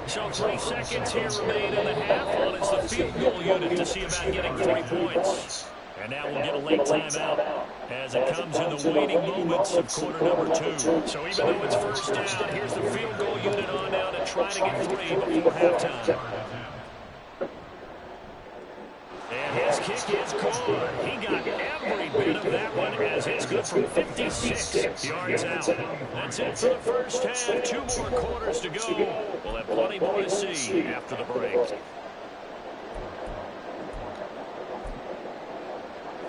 So 3 seconds here remain in the half. Well, it's the field goal unit to see about getting 3 points. And now we'll get a late timeout. as it comes in the waning moments of quarter number 2. So even though it's first down, here's the field goal unit on now to try to get 3 before halftime. And his kick is good. He got every bit of that one as it's good from 56 yards out. That's it for the first half. 2 more quarters to go. We'll have plenty more to see after the break.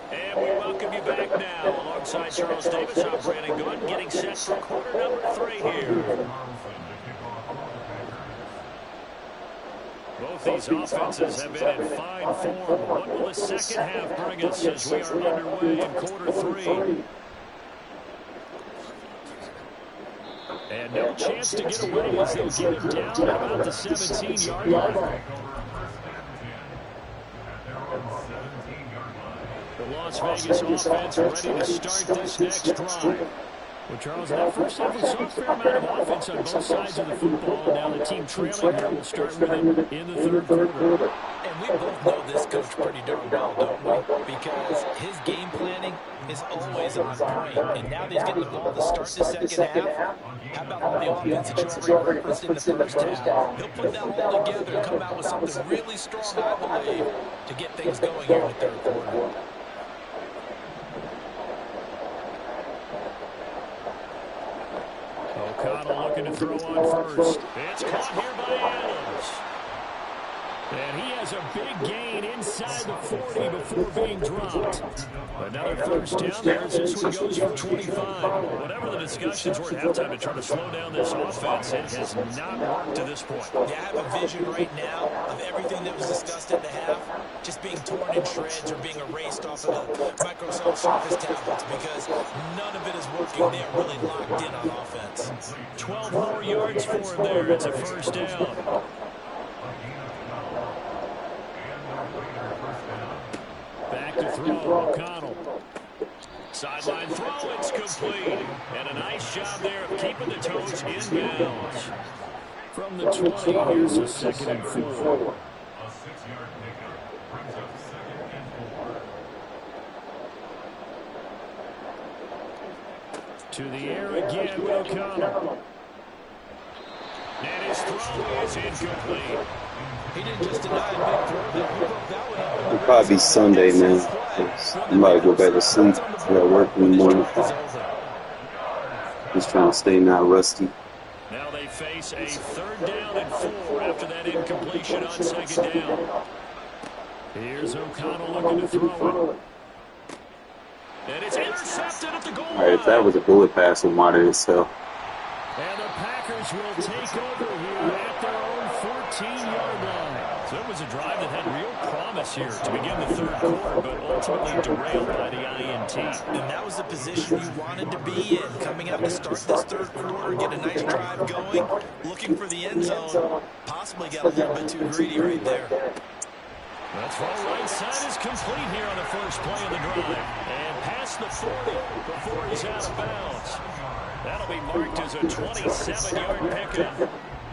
And we welcome you back now alongside Charles Davis. I'm Brandon Good, getting set for quarter number 3 here. Both these offenses have been in fine form. What will the second half bring us as we are underway in quarter 3? And no chance to get away as they'll get him down at about the 17-yard line. The Las Vegas offense ready to start this next drive. Well, Charles, in that first half, we saw a fair amount of offense on both sides of the football. Now the team trailing here will start with it in the third quarter. And we both know this coach pretty darn well, don't we? Because his game planning is always on point. And now that he's getting the ball to start the second half, how about all the offense that you already referenced in the first half? He'll put that all together and come out with something really strong, I believe, to get things going here in the third quarter. O'Connell looking to throw on first. It's caught here by Adams. And he has a big gain inside the 40 before being dropped. Another first down there as this one goes for 25. Whatever the discussions were at halftime to try to slow down this offense, it has not worked to this point. Yeah, I have a vision right now of everything that was discussed at the half just being torn in shreds or being erased off of the Microsoft Surface tablets because none of it is working. They're really locked in on offense. 12 more yards for him there. It's a first down. Back to throw, O'Connell. Sideline throw, it's complete. And a nice job there of keeping the toes in bounds. From the 20, here's a 2nd and 4. To the air again with O'Connell. And his throw is incomplete. He didn't just deny a big throw. He broke that one up. It'll probably be Sunday, man. I'm about to go back to sleep. I got work in the morning. Just trying to stay not rusty. Now they face a 3rd down and 4 after that incompletion on 2nd down. Here's O'Connell looking to throw it. And it's intercepted at the goal line. All right, if that was a bullet pass, it might have itself. And the Packers will take over here at their own 14-yard line. So it was a drive that had real promise here to begin the third quarter, but ultimately derailed by the INT. And that was the position you wanted to be in, coming out to start this third quarter, get a nice drive going, looking for the end zone. Possibly got a little bit too greedy right there. That's for the right side is complete here on the first play of the drive. And past the 40 before he's out of bounds. That'll be marked as a 27-yard pickup.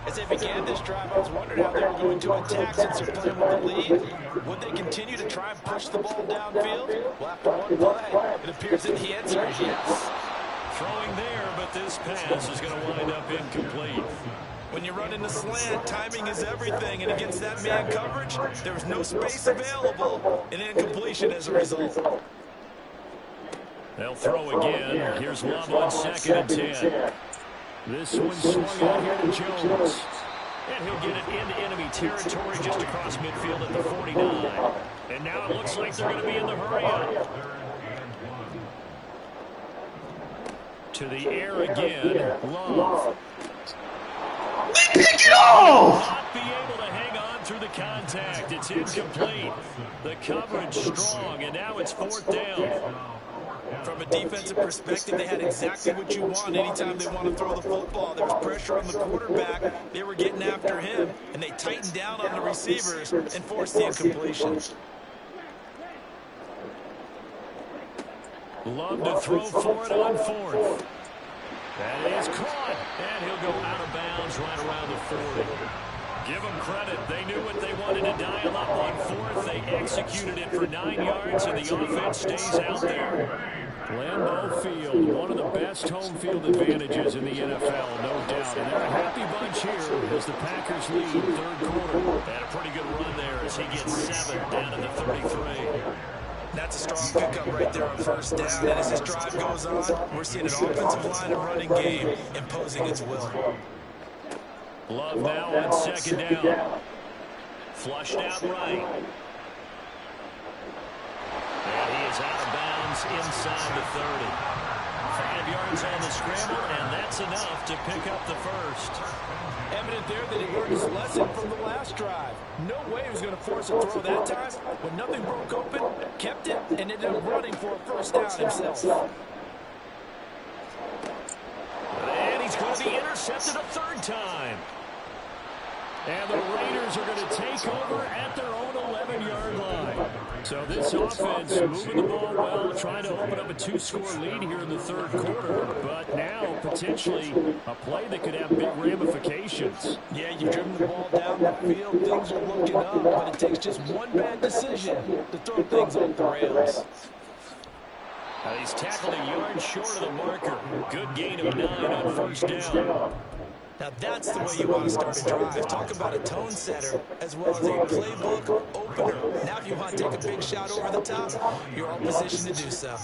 As they began this drive, I was wondering how they were going to attack since they're playing with the lead. Would they continue to try and push the ball downfield? Well, after one play, it appears that the answer is yes. Throwing there, but this pass is going to wind up incomplete. When you run in the slant, timing is everything, and against that man coverage, there's no space available, and incompletion as a result. They'll throw again. Here's Love on 2nd and 10. This one swung out here to Jones. And he'll get it into enemy territory just across midfield at the 49. And now it looks like they're going to be in the hurry up. To the air again, Love. Not be able to hang on through the contact. It's incomplete. The coverage strong, and now it's 4th down. From a defensive perspective, they had exactly what you want anytime they want to throw the football. There was pressure on the quarterback. They were getting after him, and they tightened down on the receivers and forced the incompletion. Love to throw for it on 4th. That is caught, and he'll go out of bounds right around the 40. Give them credit. They knew what they wanted to dial up on fourth. They executed it for 9 yards, and the offense stays out there. Lambeau Field, one of the best home field advantages in the NFL, no doubt. And they're a happy bunch here as the Packers lead third quarter. Had a pretty good run there as he gets 7 down to the 33. That's a strong pickup right there on first down. And as this drive goes on, we're seeing an offensive line and running game imposing its will. Love now on second down. Flushed out right. And he is out of bounds inside the 30. 5 yards on the scramble, and that's enough to pick up the first. Evident there that he learned his lesson from the last drive. No way he was going to force a throw that time. When nothing broke open, kept it, and ended up running for a first down himself. And he's going to be intercepted a third time. And the Raiders are going to take over at their own 11-yard line. So this offense moving the ball well, trying to open up a 2-score lead here in the third quarter. But now potentially a play that could have big ramifications. Yeah, you've driven the ball down the field. Things are looking up, but it takes just one bad decision to throw things off the rails. He's tackled a yard short of the marker. Good gain of 9 on first down. Now that's the way you want to start a drive. Talk about a tone setter as well as a playbook opener. Now if you want to take a big shot over the top, you're all positioned to do so.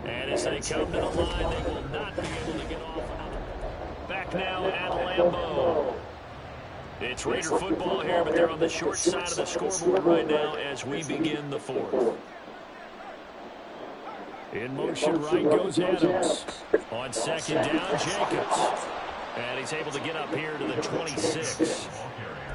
And as they come to the line, they will not be able to get off another. Back now at Lambeau. It's Raider football here, but they're on the short side of the scoreboard right now as we begin the fourth. In motion, right goes Adams. On second down, Jacobs. And he's able to get up here to the 26.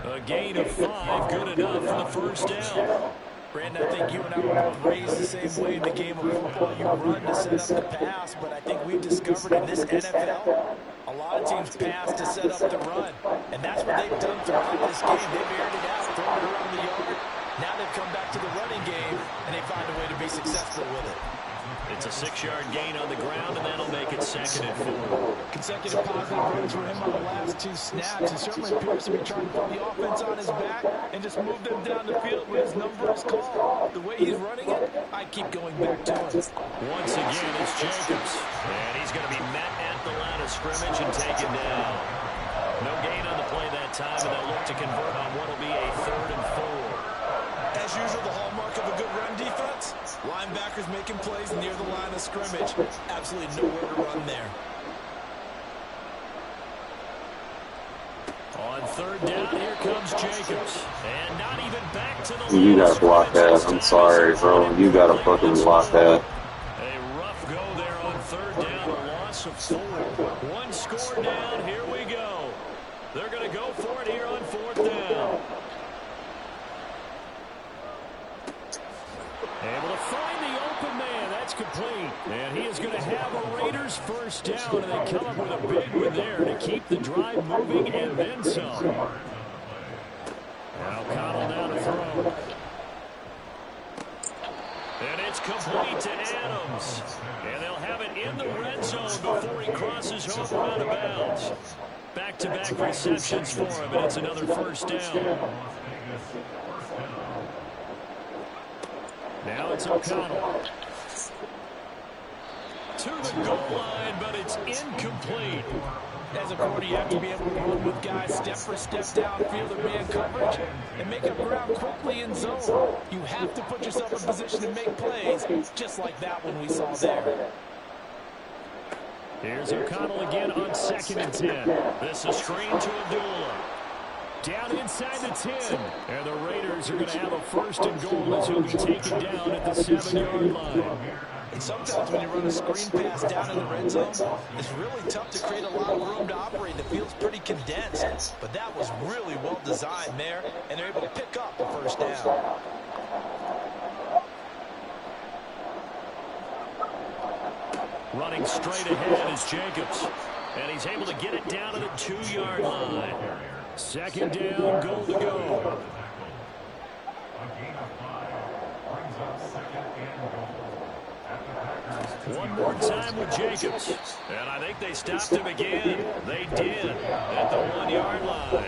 A gain of 5, good enough for the first down. Brandon, I think you and I were both raised the same way in the game of football. You run to set up the pass, but I think we've discovered in this NFL, a lot of teams pass to set up the run. And that's what they've done throughout this game. They've aired it out, thrown it around the yard. Now they've come back to the running game, and they find a way to be successful with it. It's a 6-yard gain on the ground, and that'll make it 2nd and 4. Consecutive positive runs for him on the last 2 snaps. He certainly appears to be trying to put the offense on his back and just move them down the field when his number is called. The way he's running it, I keep going back to him. Once again, it's Jacobs. And he's going to be met at the line of scrimmage and taken down. No gain on the play that time, and they'll look to convert on what will be a 3rd and 4. As usual, the hallmark of a good run defense, linebackers making plays near the line of scrimmage. Absolutely nowhere to run there. On 3rd down, here comes Jacobs. And not even back to the You gotta block that. I'm sorry, bro. You gotta fucking block that. A rough go there on 3rd down, a loss of 4. 1 score down, here we go. They're going to go for it here on 4th down. Able to find the open man. That's complete. And he is going to have a Raiders first down, and they come up with a big one there to keep the drive moving and then some. Now O'Connell down to throw. And it's complete to Adams. And they'll have it in the red zone before he crosses over out of bounds. Back-to-back receptions for him, and it's another first down. Now it's O'Connell. To the goal line, but it's incomplete. As a quarter, you have to be able to run with guys step for step downfield of man coverage and make up ground quickly in zone. You have to put yourself in position to make plays, just like that one we saw there. Here's O'Connell again on 2nd and 10. This is screen to Abdullah. Down inside the 10. And the Raiders are going to have a 1st and goal as he'll be taken down at the 7-yard line. And sometimes when you run a screen pass down in the red zone, it's really tough to create a lot of room to operate. The field's pretty condensed. But that was really well designed there, and they're able to pick up the first down. Running straight ahead is Jacobs. And he's able to get it down to the 2-yard line. 2nd down, goal to go. One more time with Jacobs. And I think they stopped him again. They did at the 1-yard line.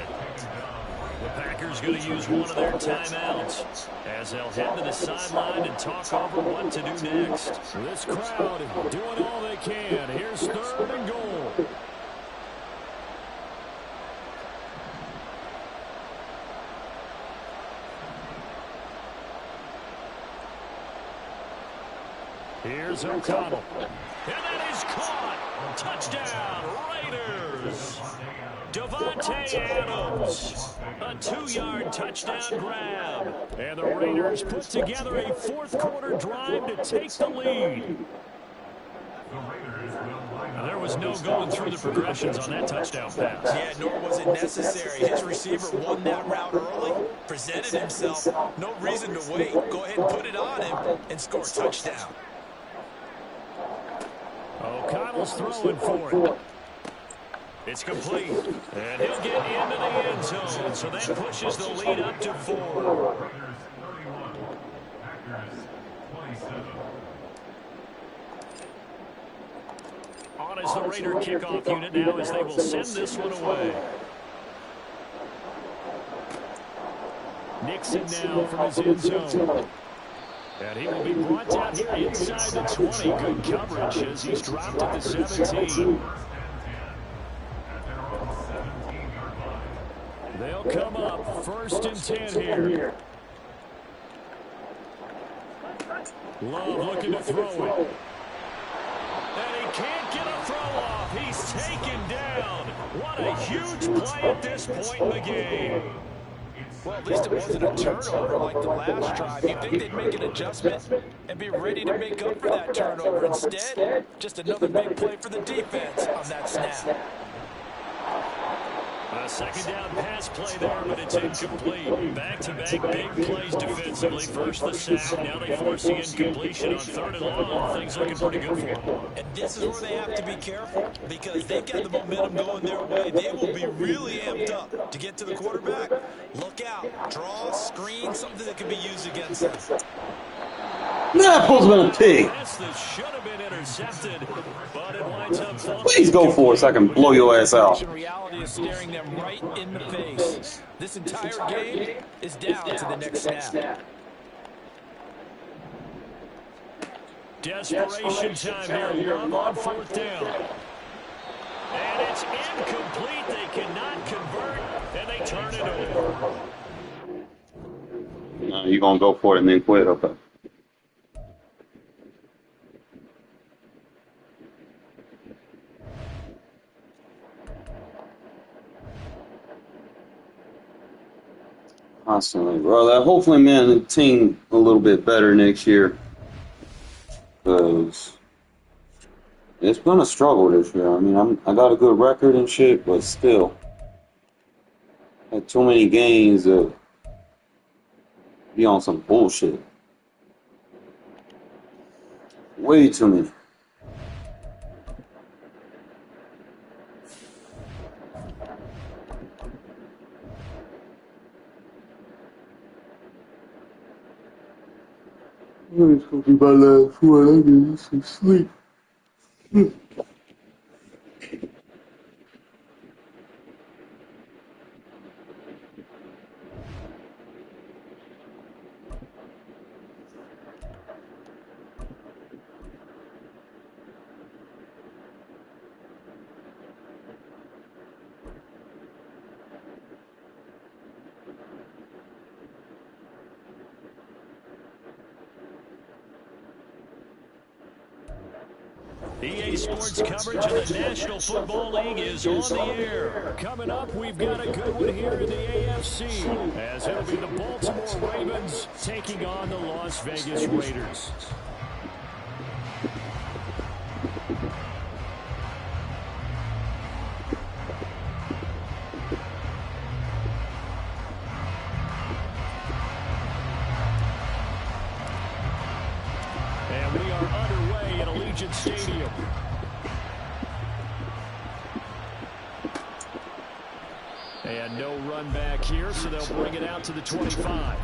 The Packers going to use one of their timeouts as they'll head to the sideline and talk over what to do next. This crowd doing all they can. Here's 3rd and goal. Here's O'Connell. And that is caught. Touchdown, Raiders. Devontae Adams. A 2-yard touchdown grab. And the Raiders put together a 4th-quarter drive to take the lead. Now, there was no going through the progressions on that touchdown pass. Yeah, nor was it necessary. His receiver won that route early, presented himself. No reason to wait. Go ahead and put it on him and score a touchdown. O'Connell's throwing for it. It's complete. And he'll get into the end zone. So that pushes the lead up to 4. On is the Raider kickoff unit now as they will send this one away. Nixon now from his end zone. And he will be brought down here inside the 20. Good coverage as he's dropped at the 17. They'll come up 1st and 10 here. Love looking to throw it. And he can't get a throw off. He's taken down. What a huge play at this point in the game. Well, at least it wasn't a turnover like the last drive. You'd think they'd make an adjustment and be ready to make up for that turnover. Instead, just another big play for the defense on that snap. A 2nd down pass play there, but it's incomplete. Back-to-back big plays defensively. First the sack, now they force the incompletion on 3rd and long. Things looking pretty good for them. And this is where they have to be careful because they've got the momentum going their way. They will be really amped up to get to the quarterback. Look out. Draw, screen, something that can be used against them. Nah, supposed to been a pig. That should have been intercepted, but it winds up falling. Please go for it so I can blow your ass out. Reality is staring them right in the face. This entire game is down to the next snap. Desperation time here. Love on 4th down. And it's incomplete. They cannot convert, and they turn it over. You're going to go for it and then quit? Okay. Constantly, bro. Hopefully, man, the team a little bit better next year. Because it's been a struggle this year. I mean, I got a good record and shit, but still. Had too many games to be on some bullshit. Way too many. This will be my last one. I need some sleep. EA Sports coverage of the National Football League is on the air. Coming up, we've got a good one here in the AFC, as it'll be the Baltimore Ravens taking on the Las Vegas Raiders. And we are underway at Allegiant Stadium. And no run back here, so they'll bring it out to the 25.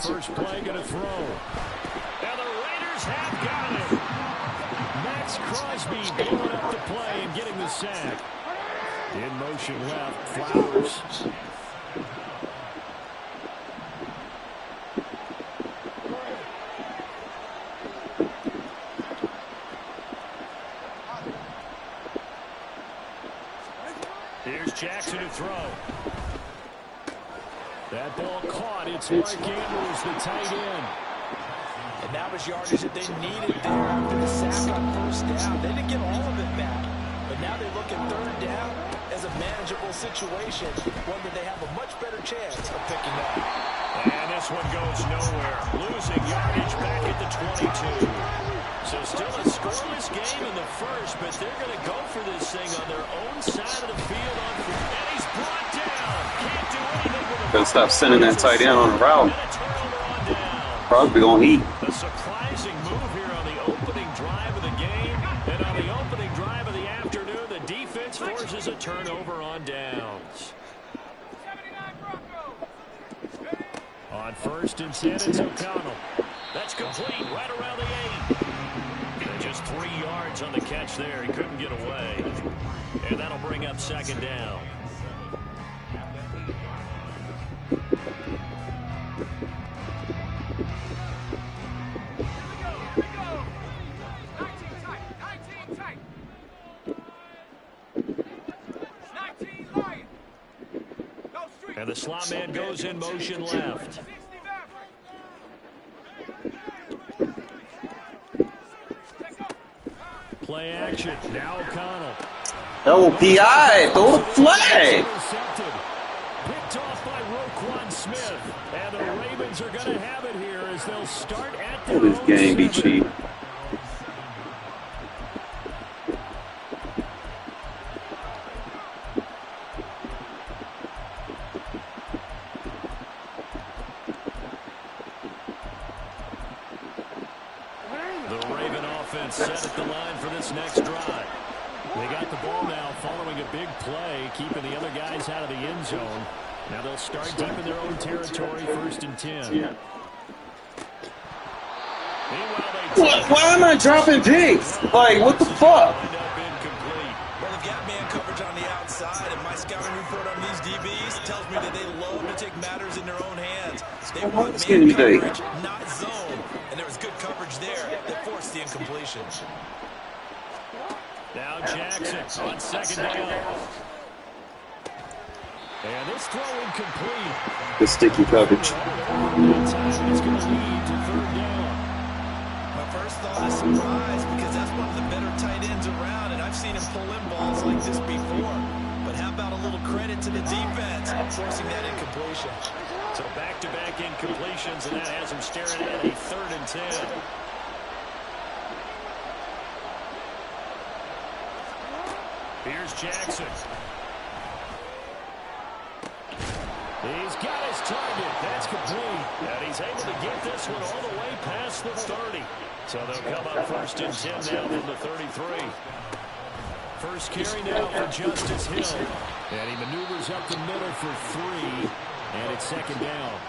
first play, going to throw. And the Raiders have got it. Max Crosby blowing up the play and getting the sack. In motion left, Flowers. Here's Jackson to throw. That ball caught. It's Mark Andrews, the tight end. And that was yardage that they needed there after the sack on first down. They didn't get all of it back, but now they look at third down as a manageable situation, one that they have a much better chance of picking up. And this one goes nowhere. Losing yardage back at the 22. So still a scoreless game in the first, but they're going to go for this thing on their own side of the field. And he's brought down. Can't do anything with it. Gotta stop sending that tight end on the route. Crosby gonna eat. A surprising move here on the opening drive of the game. And on the opening drive of the afternoon, the defense forces a turnover on downs. On first and 10, it's O'Connell. That's complete right around the 8. And just 3 yards on the catch there. He couldn't get away. And that'll bring up second down. And the slot man goes in motion left. Play action. Now O'Connell. Oh, PI. Throw the flag. Picked off by Roquan Smith. And the Ravens are going to have it here as they'll start at their This own game be 7. cheap. The Raven offense set at the line for this next drive. They got the ball now following a big play, keeping the other guys out of the end zone. Now they'll start deep in their own territory, first and 10. Yeah. Why am I dropping picks? Like, what the fuck? Well, they've got man coverage on the outside, and my scouting report on these DBs tells me that they love to take matters in their own hands. They want man coverage, not zone. And there was good coverage there that forced the incompletion. Now Jackson on second down. And this throw incomplete. The sticky coverage. It's going to lead to third down. My first thought is surprise because that's one of the better tight ends around, and I've seen him pull in balls like this before. But how about a little credit to the defense forcing that incompletion? So back-to-back incompletions, and that has him staring at a third and 10. Here's Jackson. He's got his target. That's complete. And he's able to get this one all the way past the 30. So they'll come up first and 10 now from the 33. First carry now for Justice Hill. And he maneuvers up the middle for 3. And it's second down.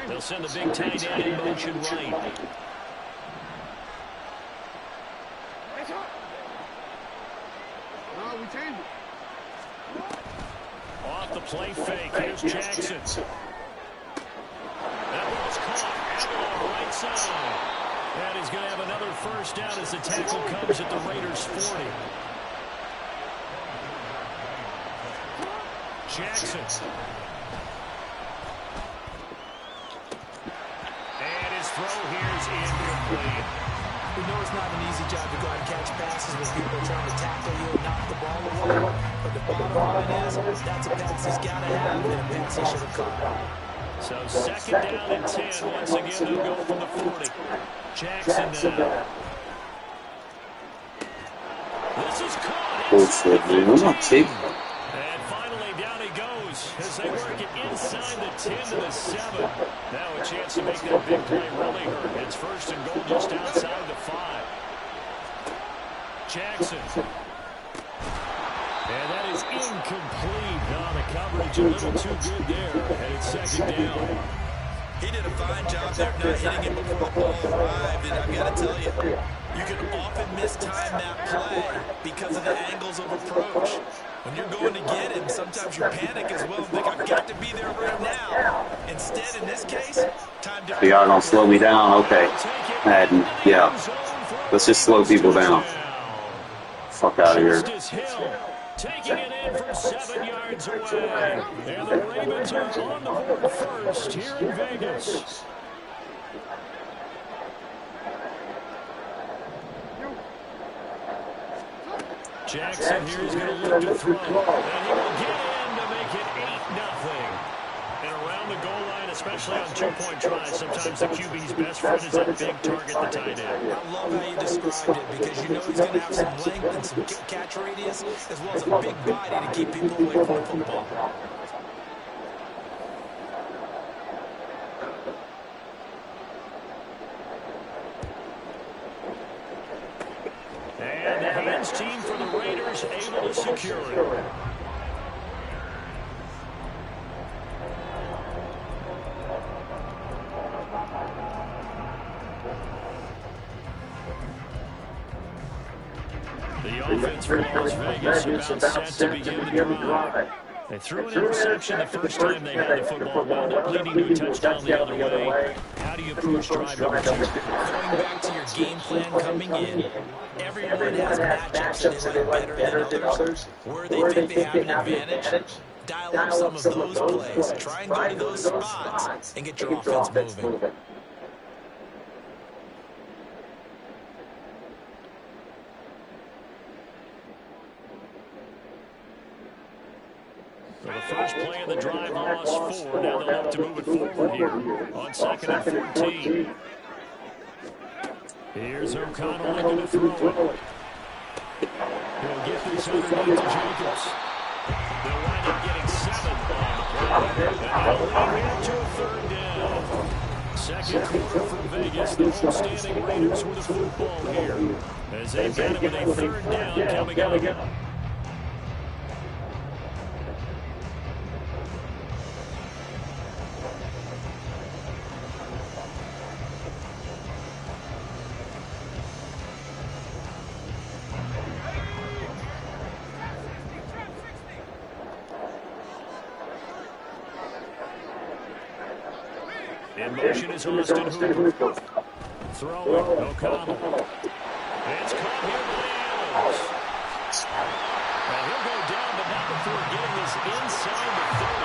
They'll send the big tight end in motion right. Off the play fake, here's Jackson. That ball's caught out on the right side. And he's going to have another first down as the tackle comes at the Raiders' 40. Jackson. And his throw here is incomplete. We know it's not an easy job to go out and catch passes when people are trying to tackle you and knock the ball away. But the bottom line is, that's a pass he's got to have and a pass he should have caught. So second down and 10. Once again, they'll go from the 40. Jackson now. This is caught. Bullshit, man. I'm not taking it. And finally, down he goes as they work it inside the 10 to the 7. Now a chance to make that big play really hurt. It's first and goal just outside the 5. Jackson. And that is Incomplete. No, the coverage a little too good there. And it's second down. He did a fine job there not hitting him before the ball arrived, and I've got to tell you, you can often mistime that play because of the angles of approach. When you're going to get him, sometimes you panic as well and think, I've got to be there right now. Instead, in this case, time to... So y'all gonna slow me down? Okay. Madden, yeah. Let's just slow people down. Fuck out of here. Taking it in from 7 yards away. And the Ravens are on the board first here in Vegas. Jackson here is going to look to throw. And he will get in to make it 8-0. And around the goal line, especially on two-point tries, sometimes the QB's best friend is that big target, the tight end. I love how you described it because you know he's going to have some length and some catch radius as well as a big body to keep people away from the football. And the hands team for the Raiders able to secure it. The offense for Las Vegas about set to begin the drive. They threw an interception the first time they had the football, wound up leading to a touchdown the other way. How do you approach drive number 2? Going back to your game plan coming in, everyone has matchups that they like better than others. Where they think they have an advantage, dial up some of those plays. Try and go to those spots and get your offense moving. So the first play of the drive lost 4. Now they'll have to move it forward here on 2nd and 14. Here's O'Connell looking to throw it. He'll get this underneath to Jacobs. They'll wind up getting 7 on the play. And they'll lead here to a 3rd down. Second quarter for Vegas. The home-standing Raiders with the football here as they've got it with a 3rd down coming up. In motion is Austin Hooper. Throwing, O'Connell. It's caught here by Adams. Now he'll go down, but not before getting this inside the 30.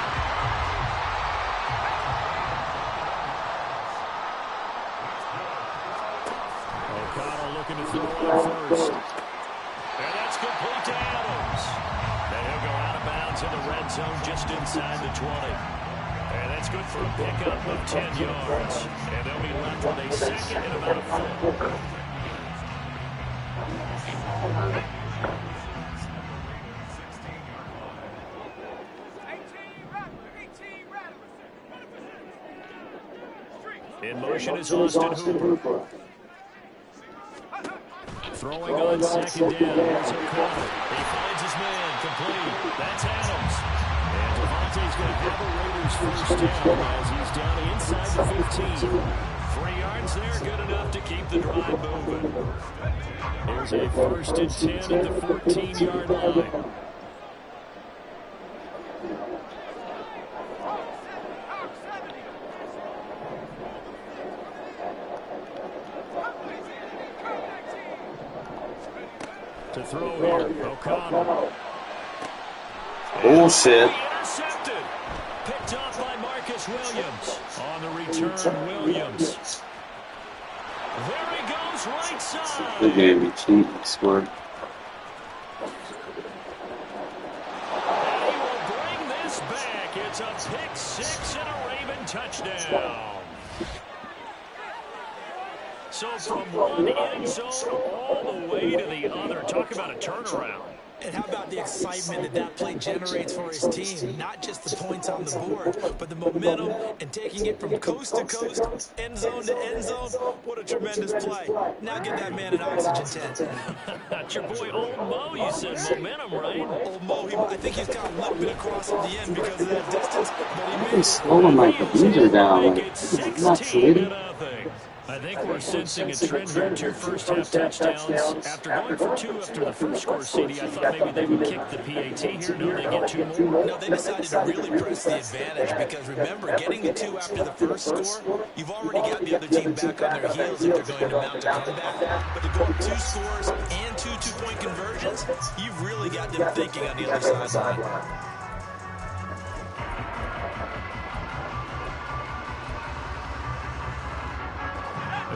O'Connell looking to throw on first. And that's complete to Adams. Now he'll go out of bounds in the red zone just inside the 20. And that's good for a pickup of 10 yards. And they'll be left with a 2nd and about a 4. In motion is Austin Hooper. Throwing on 2nd down. Here's O'Connell. He finds his man. Complete. That's Adams. And Devontae's going to have a Raiders first down as he's down inside the 15. 3 yards there, good enough to keep the drive moving. Here's a 1st and 10 at the 14-yard line. To throw here, O'Connell. Bullshit. Intercepted. Picked off by Marcus Williams. On the return, Williams. There he goes, right side. They gave me cheap scored. And he will bring this back. It's a pick 6 and a Raven touchdown. So from one end zone all the way to the other. Talk about a turnaround. And how about the excitement that that play generates for his team? Not just the points on the board, but the momentum and taking it from coast to coast, end zone to end zone. What a tremendous play. Now give that man an oxygen tent. That's your boy Old Mo, you said. Momentum, right? Old Mo, I think he's kind of limping across at the end because of that distance, but he made He's it. slowing like the user down. Make Like, it he's not 16-0. sweaty. I think we're sensing a trend here. 2 first-half touchdowns. After going for 2 after the first score, CD, I thought maybe they would kick the PAT here. No, they get 2 more. No, they decided to really press the advantage because, remember, getting the 2 after the first score, you've already got the other team back on their heels if they're going to mount a comeback. But to go up 2 scores and 2 two-point conversions, you've really got them thinking on the other sideline.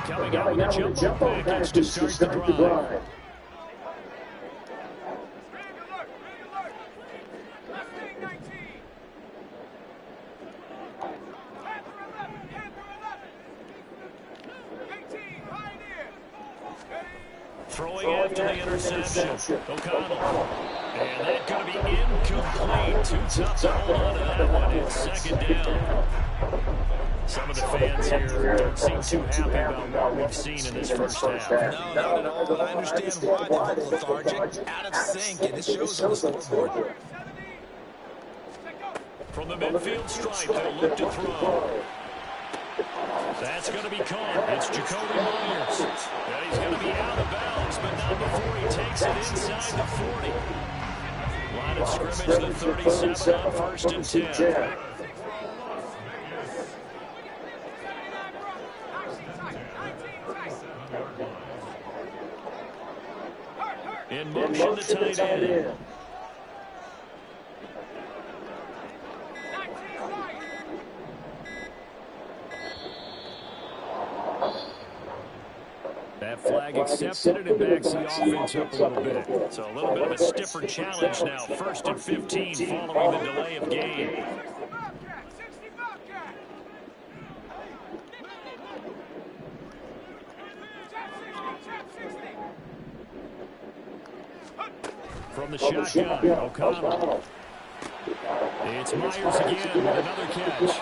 Coming out with a jumbo package to start the drive. Throwing after the interception. O'Connell. And that's going to be incomplete. Too tough to hold on to that one. It's second down. Some of the fans here don't seem too happy about what we've seen in this first half. No, not at all, but I understand why they're a little lethargic, out of sync, and it shows on the scoreboard. From the midfield stripe, they'll look to throw. That's going to be caught. It's Jacoby Myers. And he's going to be out of bounds, but not before he takes it inside the 40. Line of scrimmage, the 37 on 1st and 10. In motion, the tight end. That flag accepted, and it backs the offense up a little bit. So a little bit of a stiffer challenge now. 1st and 15 following the delay of game. From the shotgun, O'Connell. It's Myers again with another catch.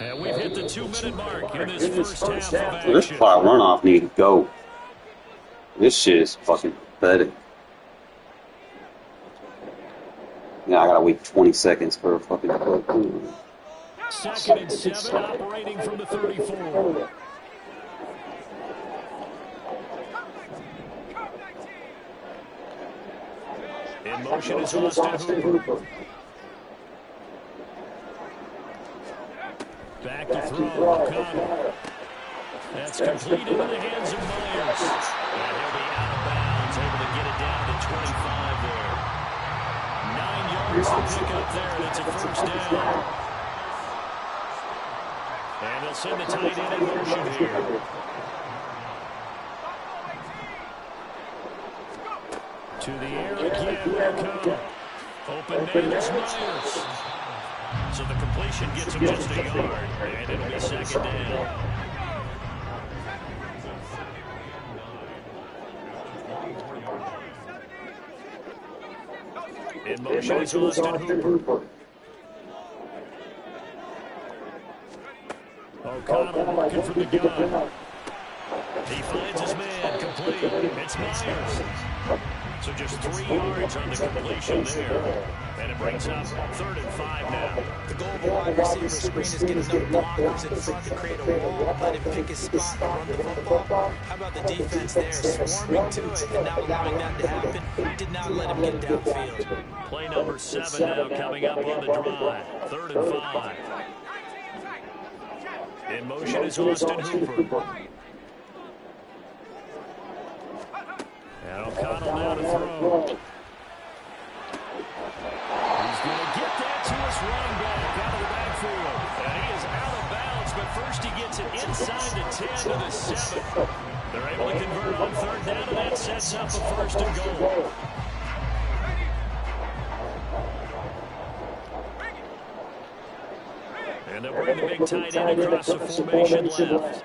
And we've hit the 2-minute mark in this first half of action. This clock runoff need to go. This shit is fucking pathetic. Yeah, I gotta wait 20 seconds for a fucking clip. 2nd and 7 operating from the 34. In motion is Austin Hooper. Back to throw, O'Connell. That's completed in the hands of Myers. And he'll be out of bounds, able to get it down to 25 there. 9 yards to pick up there, and it's a first down. And they'll send the tight end in motion here. To the air again, O'Connell. Open man is Myers. So the completion gets him just a yard, and it'll be second down. In motion is Austin Hooper. O'Connell looking for the gun. He finds his man, complete. It's Myers. So just 3 yards on the completion there. And it brings up 3rd and 5 now. The goal of a wide receiver screen is getting enough blockers in front to create a wall, let him pick his spot and run the football. How about the defense there, swarming to it and not allowing that to happen? Did not let him get downfield. Play number 7 now coming up on the drive. 3rd and 5. In motion is Austin Hooper. And O'Connell now to throw. He's going to get that to his running back out of the backfield. And he is out of bounds, but first he gets it inside the 10 to the 7. They're able to convert on 3rd down, and that sets up a 1st and goal. And they'll bring the big tight end across the formation left.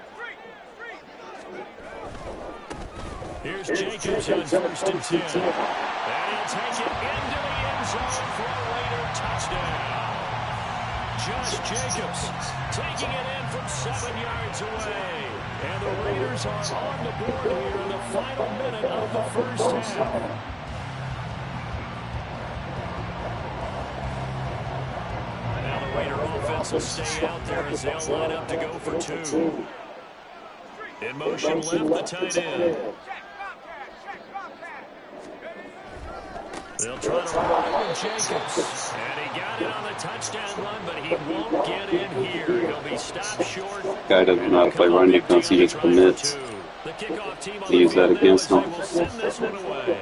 Here's Jacobs on 1st and 10. And he'll take it into the end zone for a Raider touchdown. Josh Jacobs taking it in from 7 yards away. And the Raiders are on the board here in the final minute of the first half. Now the Raider offense will stay out there as they'll line up to go for 2. In motion left, the tight end. They'll try to run with Jacobs. And he got it on the touchdown run, but he won't get in here. He'll be stopped short. Guy doesn't know how to play run defense. He just commits. The kickoff team on He used that the field against now him. as they will send this one away.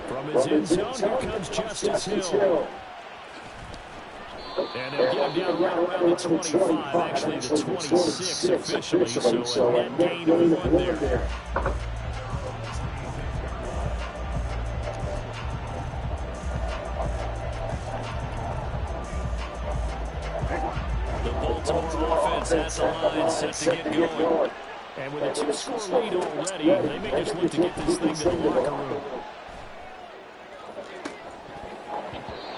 From his end zone, here comes Justice Hill. And they'll get him down right around the 25, actually the 26 officially, so a net gain of 1 there. The Baltimore offense at the line set to get going. And with a 2-score lead already, they may just look to get this thing to the locker room.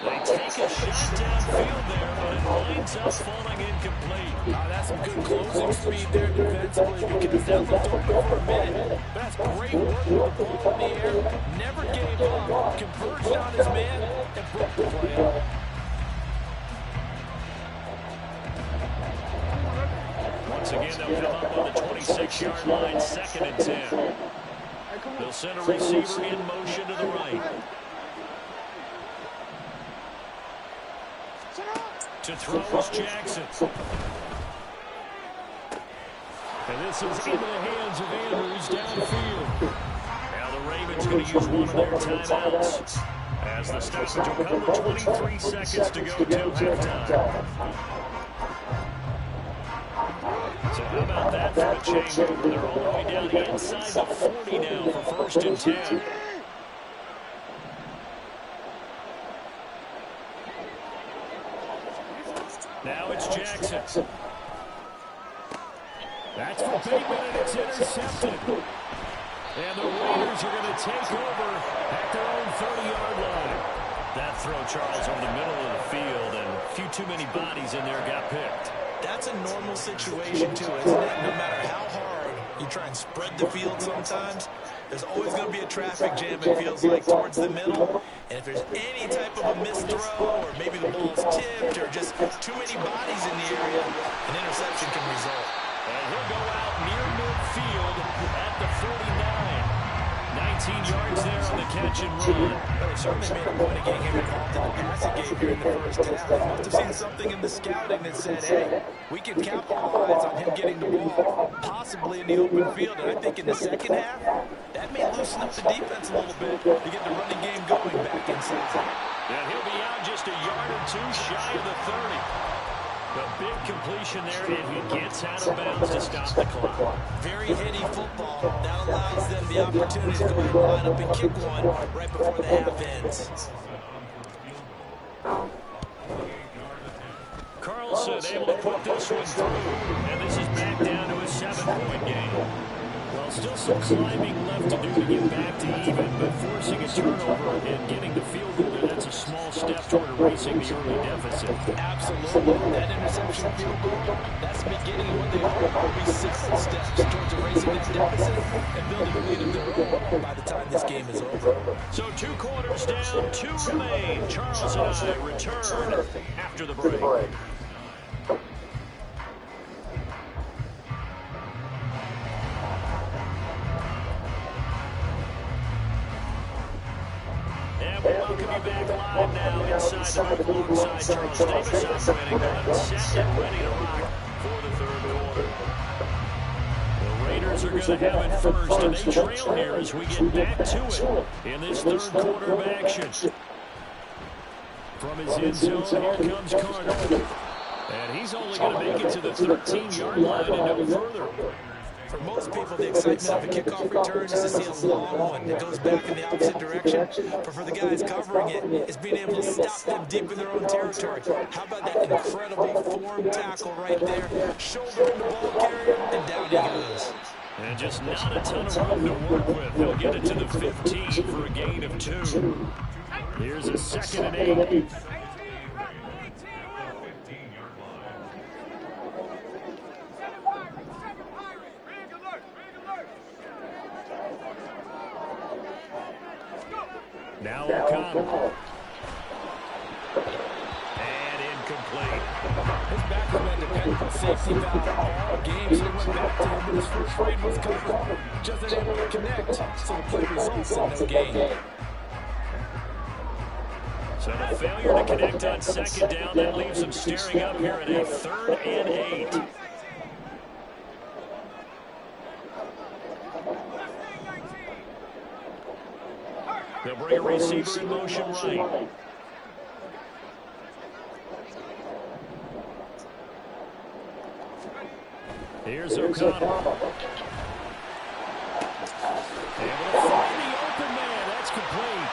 They take a shot downfield there, but it winds up falling incomplete. That's some good closing speed there defensively because that looked open for a minute. That's great work with the ball in the air. Never gave up. Converged on his man and broke the play. Once again, they'll come up on the 26-yard line, 2nd and 10. They'll send a receiver in motion to the right. To throw is Jackson. And this is into the hands of Andrews downfield. Now the Ravens going to use one of their timeouts as the stoppage will come with 23 seconds to go till halftime. So how about that for a changeover? They're all the way down inside the 40 now for 1st and 10. Now it's Jackson. That's for Bateman, and it's intercepted. And the Raiders are going to take over at their own 30-yard line. That throw, Charles, over the middle of the field, and a few too many bodies in there got picked. That's a normal situation, too, isn't it? No matter how hard you try and spread the field sometimes, there's always going to be a traffic jam, it feels like, towards the middle. And if there's any type of a missed throw, or maybe the ball's tipped, or just too many bodies in the area, an interception can result. And he'll go out near midfield at the 49. 19 yards there on the catch and run. But they certainly made a point of getting him involved in the passing game here in the first half. They must have seen something in the scouting that said, hey, we can capitalize on him getting the ball, possibly in the open field. And I think in the second half, that may loosen up the defense a little bit to get the running game going back inside. And he'll be out just a yard or two shy of the 30. A big completion there, and he gets out of bounds to stop the clock. Very heady football. That allows them the opportunity to go ahead and line up and kick one right before the half ends. Carlson able to put this one through, and this is back down to a 7-point game. Well, still some climbing left to do to get back to even, but forcing a turnover and getting the field goal there, that's a small step toward erasing the early deficit. Absolutely. That interception field goal, that's the beginning of what they hope will be several steps towards erasing that deficit and building a lead of their own by the time this game is over. So 2 quarters down, 2 remain. Charles and I return after the break. And we welcome you back live now inside the booth alongside Charles Davis operating on set and ready to rock for the 3rd quarter. The Raiders are going to have it first, and they trail here as we get back to it in this 3rd quarter of action. From his end zone, here comes Carter. And he's only going to make it to the 13-yard line and no further. For most people, the excitement of a kickoff return is to see a long one that goes back in the opposite direction. But for the guys covering it, it's being able to stop them deep in their own territory. How about that incredible form tackle right there? Shouldering the ball carrier, and down he goes. And just not a ton of room to work with. They'll get it to the 15 for a gain of 2. Here's a 2nd and 8. Now O'Connell. And incomplete. His back has been dependable safety valve all game, so he went back to him when his first read was covered. Just unable to connect, so the play results in no gain. So the failure to connect on 2nd down, that leaves them staring up here at a 3rd and 8. They'll bring a receiver in motion right. Here's O'Connell. Able to find the open man. That's complete.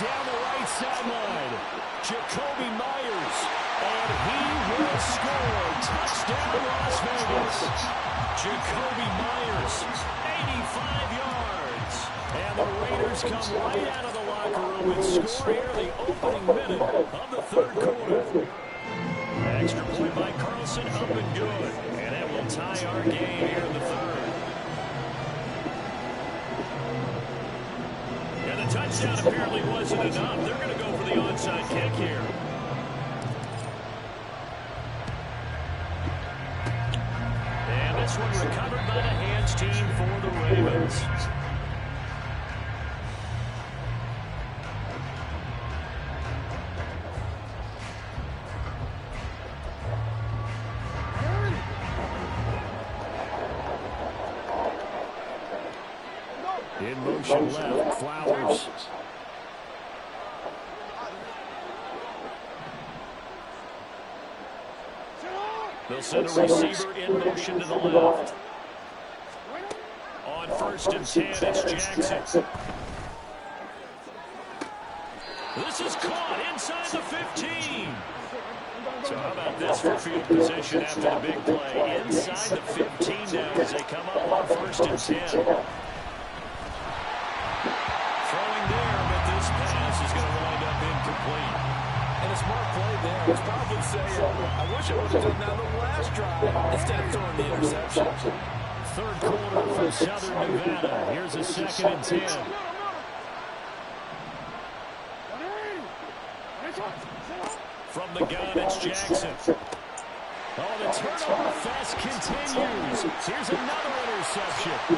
Down the right sideline. Jacoby Myers. And he will score. Touchdown, Las Vegas. Jacoby Myers, 85 yards. And the Raiders come right out of the locker room and score here the opening minute of the 3rd quarter. Extra point by Carlson, up and good. And that will tie our game here in the 3rd. And the touchdown apparently wasn't enough. They're going to go for the onside kick here. And this one recovered by the hands team for the Ravens. In motion left, Flowers. They'll send a receiver in motion to the left. On 1st and 10, it's Jackson. This is caught inside the 15. So how about this for field position after the big play? Inside the 15 now as they come up on 1st and 10. Throwing there, but this pass is going to wind up incomplete. And a smart play there. He's probably saying, I wish I would have done that on the last drive instead of throwing the interception. 3rd quarter from Southern Nevada. Here's a 2nd and 10. From the gun, it's Jackson. Oh, the turnover fest continues. Here's another interception.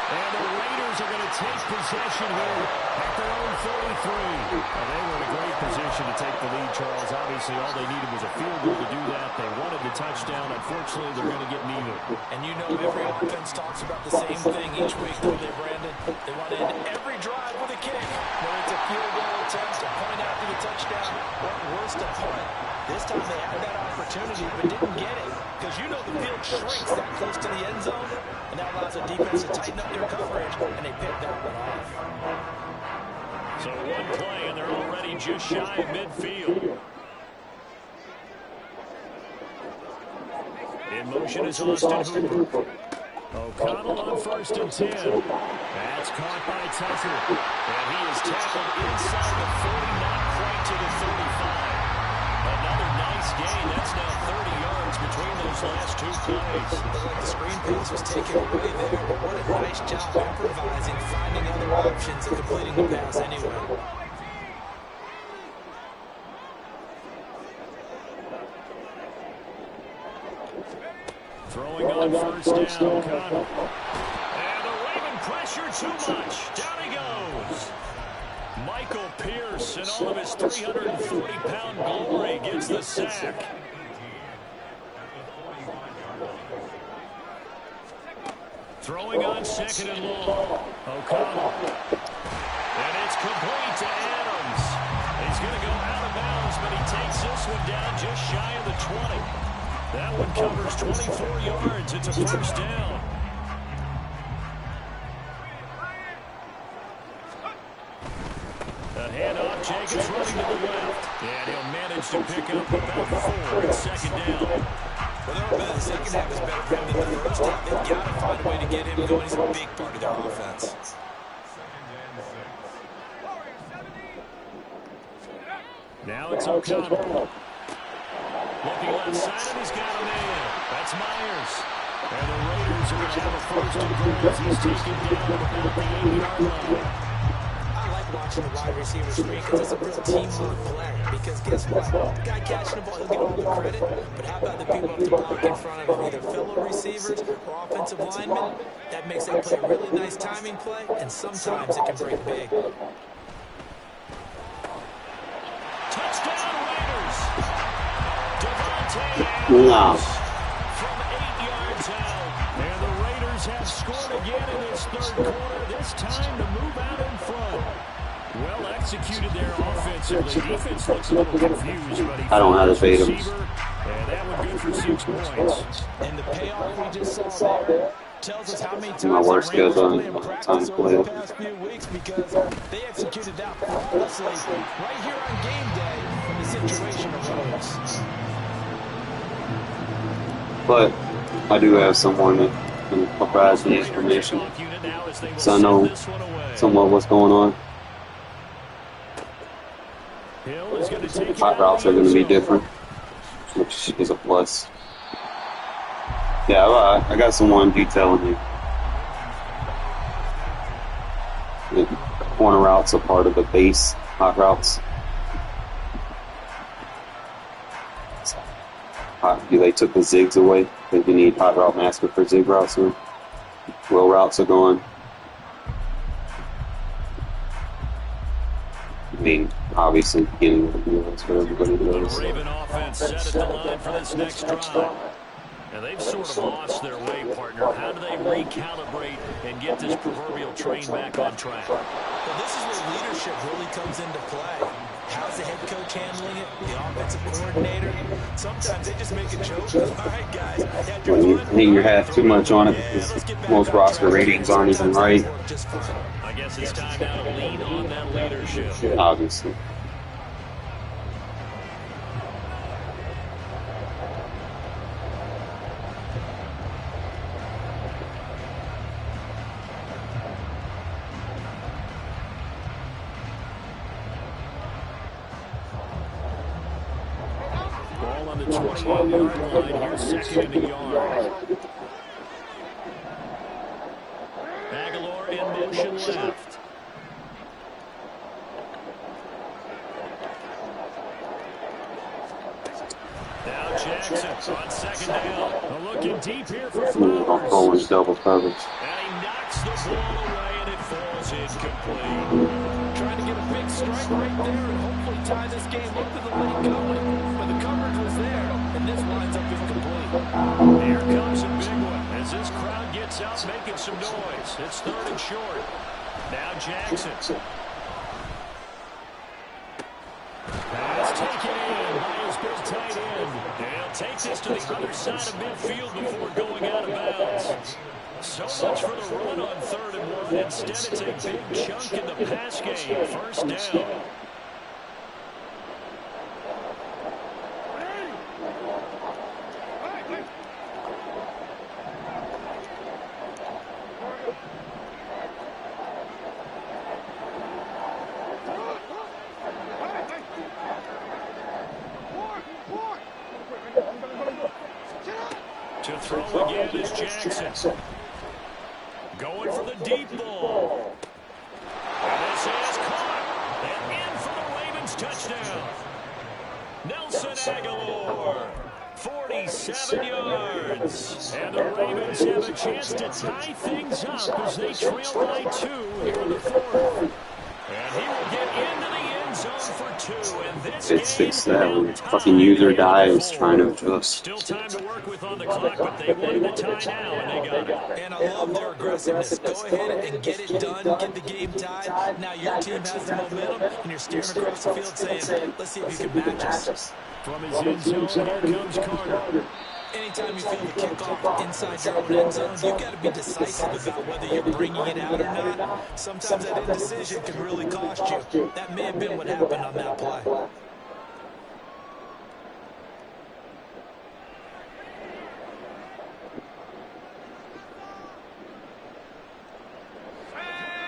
And the Raiders are going to take possession here at their own 33. And they were in a great position to take the lead, Charles. Obviously, all they needed was a field goal to do that. They wanted the touchdown. Unfortunately, they're going to get neither. And you know every offense talks about the same thing each week, don't they, Brandon? They want to end every drive with a kick. Whether it's a field goal attempt, a point after the touchdown, or worse, a punt. This time they had that opportunity but didn't get it. Because you know the field shrinks that close to the end zone, and that allows the defense to tighten up their coverage, and they picked that one off. So one play, and they're already just shy of midfield. In motion is Austin Hooper. O'Connell on 1st and 10. That's caught by Tucker. And he is tackled inside the 40, not quite to the 35. Another nice gain. That's now 30 yards between those last 2 plays. Looked like the screen pass was taken away there, but what a nice job improvising, finding other options, and completing the pass anyway. Throwing on 1st down, O'Connell. And the Raven pressure too much. Down he goes. Michael Pierce, in all of his 340-pound glory, gets the sack. Throwing on 2nd and long. O'Connell. And it's complete to Adams. He's going to go out of bounds, but he takes this one down just shy of the 20. That one covers 24 yards. It's a first down. A handoff. Jacobs running to the left. And he'll manage to pick up about 4. It's second down. Well, the second half is better for him than the first half. They've got to find a way to get him going. He's a big part of their offense. Now it's O'Connell. Looking left side, and he's got a man. That's Myers. And the Raiders are going to have a first and goal as he's taken down at about the 8-yard line. I like watching the wide receiver screen because it's a real teamwork play. Because guess what? The guy catching the ball, he'll get all the credit. But how about the people up the block in front of him, either fellow receivers or offensive linemen? That makes that play a really nice timing play, and sometimes it can break big. Touchdown Raiders! Devontae No. Adams from 8 yards out. And the Raiders have scored again in this third quarter, this time to move out in front. Well executed there offensively. Defense looks a little confused, but he I don't know how to fade him. And that one good for 6 points. And the payoff we just saw there tells us how many times My worst the Raiders skills on played in practice time to over the play. past few weeks because they executed that flawlessly right here on game day when the situation arose. But I do have someone that can provide the information, so I know somewhat what's going on. Hot routes are going to be different, which is a plus. Yeah, I got someone detailing me. The corner routes are part of the base hot routes. They took the zigs away. They need hot route master for zig routes now. Wheel routes are gone. I mean, obviously, beginning of the year, that's what everybody does. The Raven offense set at the line for this next drive. And they've sort of lost their way, partner. How do they recalibrate and get this proverbial train back on track? Well, this is where leadership really comes into play. How's the head coach handling it? The offensive coordinator? Sometimes they just make a joke. All right, guys. When you hang your hat too much on it, because most roster ratings aren't even right. I guess it's time now to lean on that leadership. Obviously. Ball on the 28-yard line. Here's second and a yard. Aguilar in motion left. Now Jackson on second down. Looking deep here for Flowers. Always double coverage. And he knocks the ball away, and it falls incomplete. Trying to get a big strike right there and hopefully tie this game up to the late going. But the coverage was there, and this winds up incomplete. Here comes a big one as this crowd gets out making some noise. It's third and short. Now Jackson. Pass taken in by his big tight end. And he'll take this to the other side of midfield before going out of bounds. So much for the run on 3rd and 1. Instead, it's a big chunk in the pass game. First down. To throw again is Jackson. Going for the deep ball. And this is caught. And in for the Ravens touchdown. Nelson Aguilar. 47 yards. And the Ravens have a chance to tie things up as they trail by 2 here in the 4th. And he will get into the end zone for 2. And this It's game 6-7. Fucking user dies trying to adjust. Still time to work with on the clock, but they wanted the tie now, and they got it. And I love their aggressiveness. Go ahead and get it done. Get the game tied. Now your team has the momentum, and you're steering across the field saying, let's see if you can match us. From his end zone, here comes Carter. anytime you feel the kickoff inside your own end zone, you've got to be decisive about whether you're bringing it out or not. Sometimes that indecision can really cost you. That may have been what happened on that play.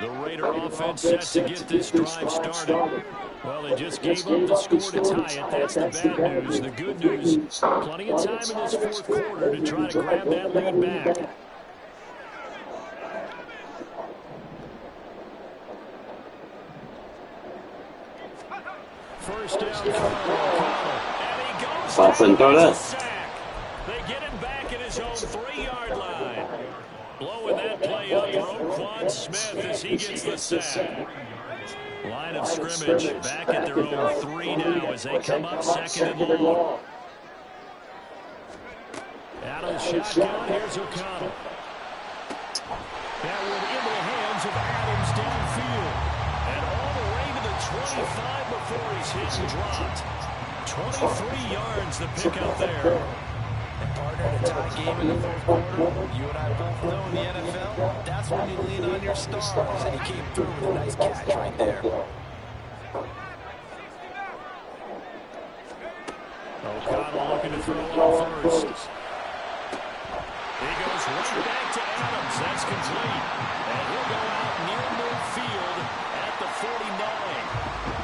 The Raider offense set to get this drive started. Well, they just gave up the score to tie it. That's the bad news. The good news, plenty of time in this fourth quarter to try to grab that lead back. First down throw. And he goes down with a sack. They get him back at his own 3-yard line. Blowing that play up, Roquan Smith as he gets the sack. Line of scrimmage back at their own 3 now as they come up second and long. Out of the shotgun, here's O'Connell. That one into the hands of Adams downfield. And all the way to the 25 before he's hit and dropped. 23 yards the pickup there. And partner, in a tie game in the fourth quarter, you and I both know in the NFL, that's when you lean on your stars. And he came through with a nice catch right there. O'Connell looking to throw on first. He goes right back to Adams. That's complete. And he'll go out near midfield at the 49.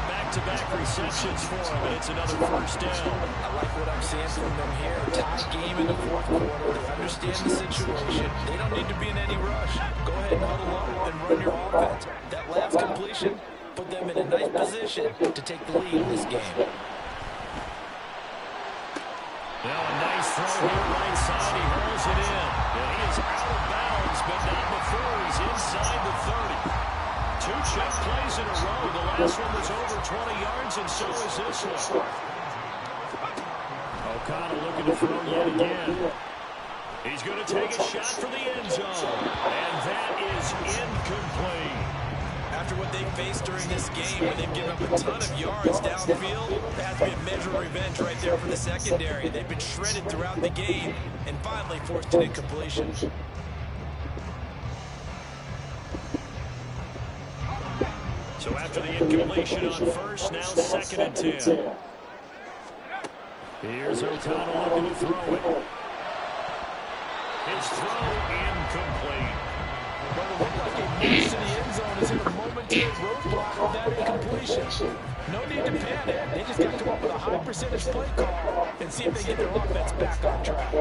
Back-to-back receptions for him, and it's another first down. I like what I'm seeing from them here. Tie game in the fourth quarter. They understand the situation. They don't need to be in any rush. Go ahead and huddle up and run your offense. That last completion put them in a nice position to take the lead in this game. Now a nice throw here right side. He hurls it in. And he is out of bounds, but not before he's inside the 30. 2 check plays in a row. The last one was over 20 yards, and so is this one. O'Connell looking to throw yet again. He's going to take a shot for the end zone. And that is incomplete. After what they faced during this game, where they've given up a ton of yards downfield, that has to be a measure of revenge right there for the secondary. They've been shredded throughout the game and finally forced an incompletion. So after the incompletion on first, now 2nd and 10. Here's O'Connell looking to throw it. His throw incomplete. Well, it looked like a miss to the end zone is in a momentary roadblock of that incompletion. No need to panic. They just got to come up with a high percentage play call and see if they get their offense back on track.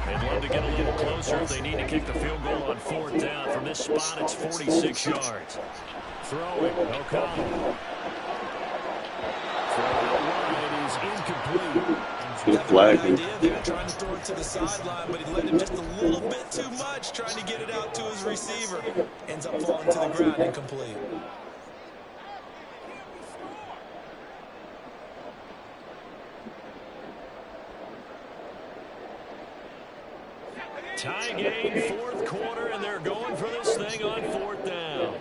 They'd love to get a little closer. They need to kick the field goal on 4th down. From this spot, it's 46 yards. Throwing, O'Connell. Throw wide is incomplete. Good flag. They were trying to throw it to the sideline, but he let him just a little bit too much, trying to get it out to his receiver. Ends up falling to the ground, incomplete. Tie game, 4th quarter, and they're going for this thing on 4th down.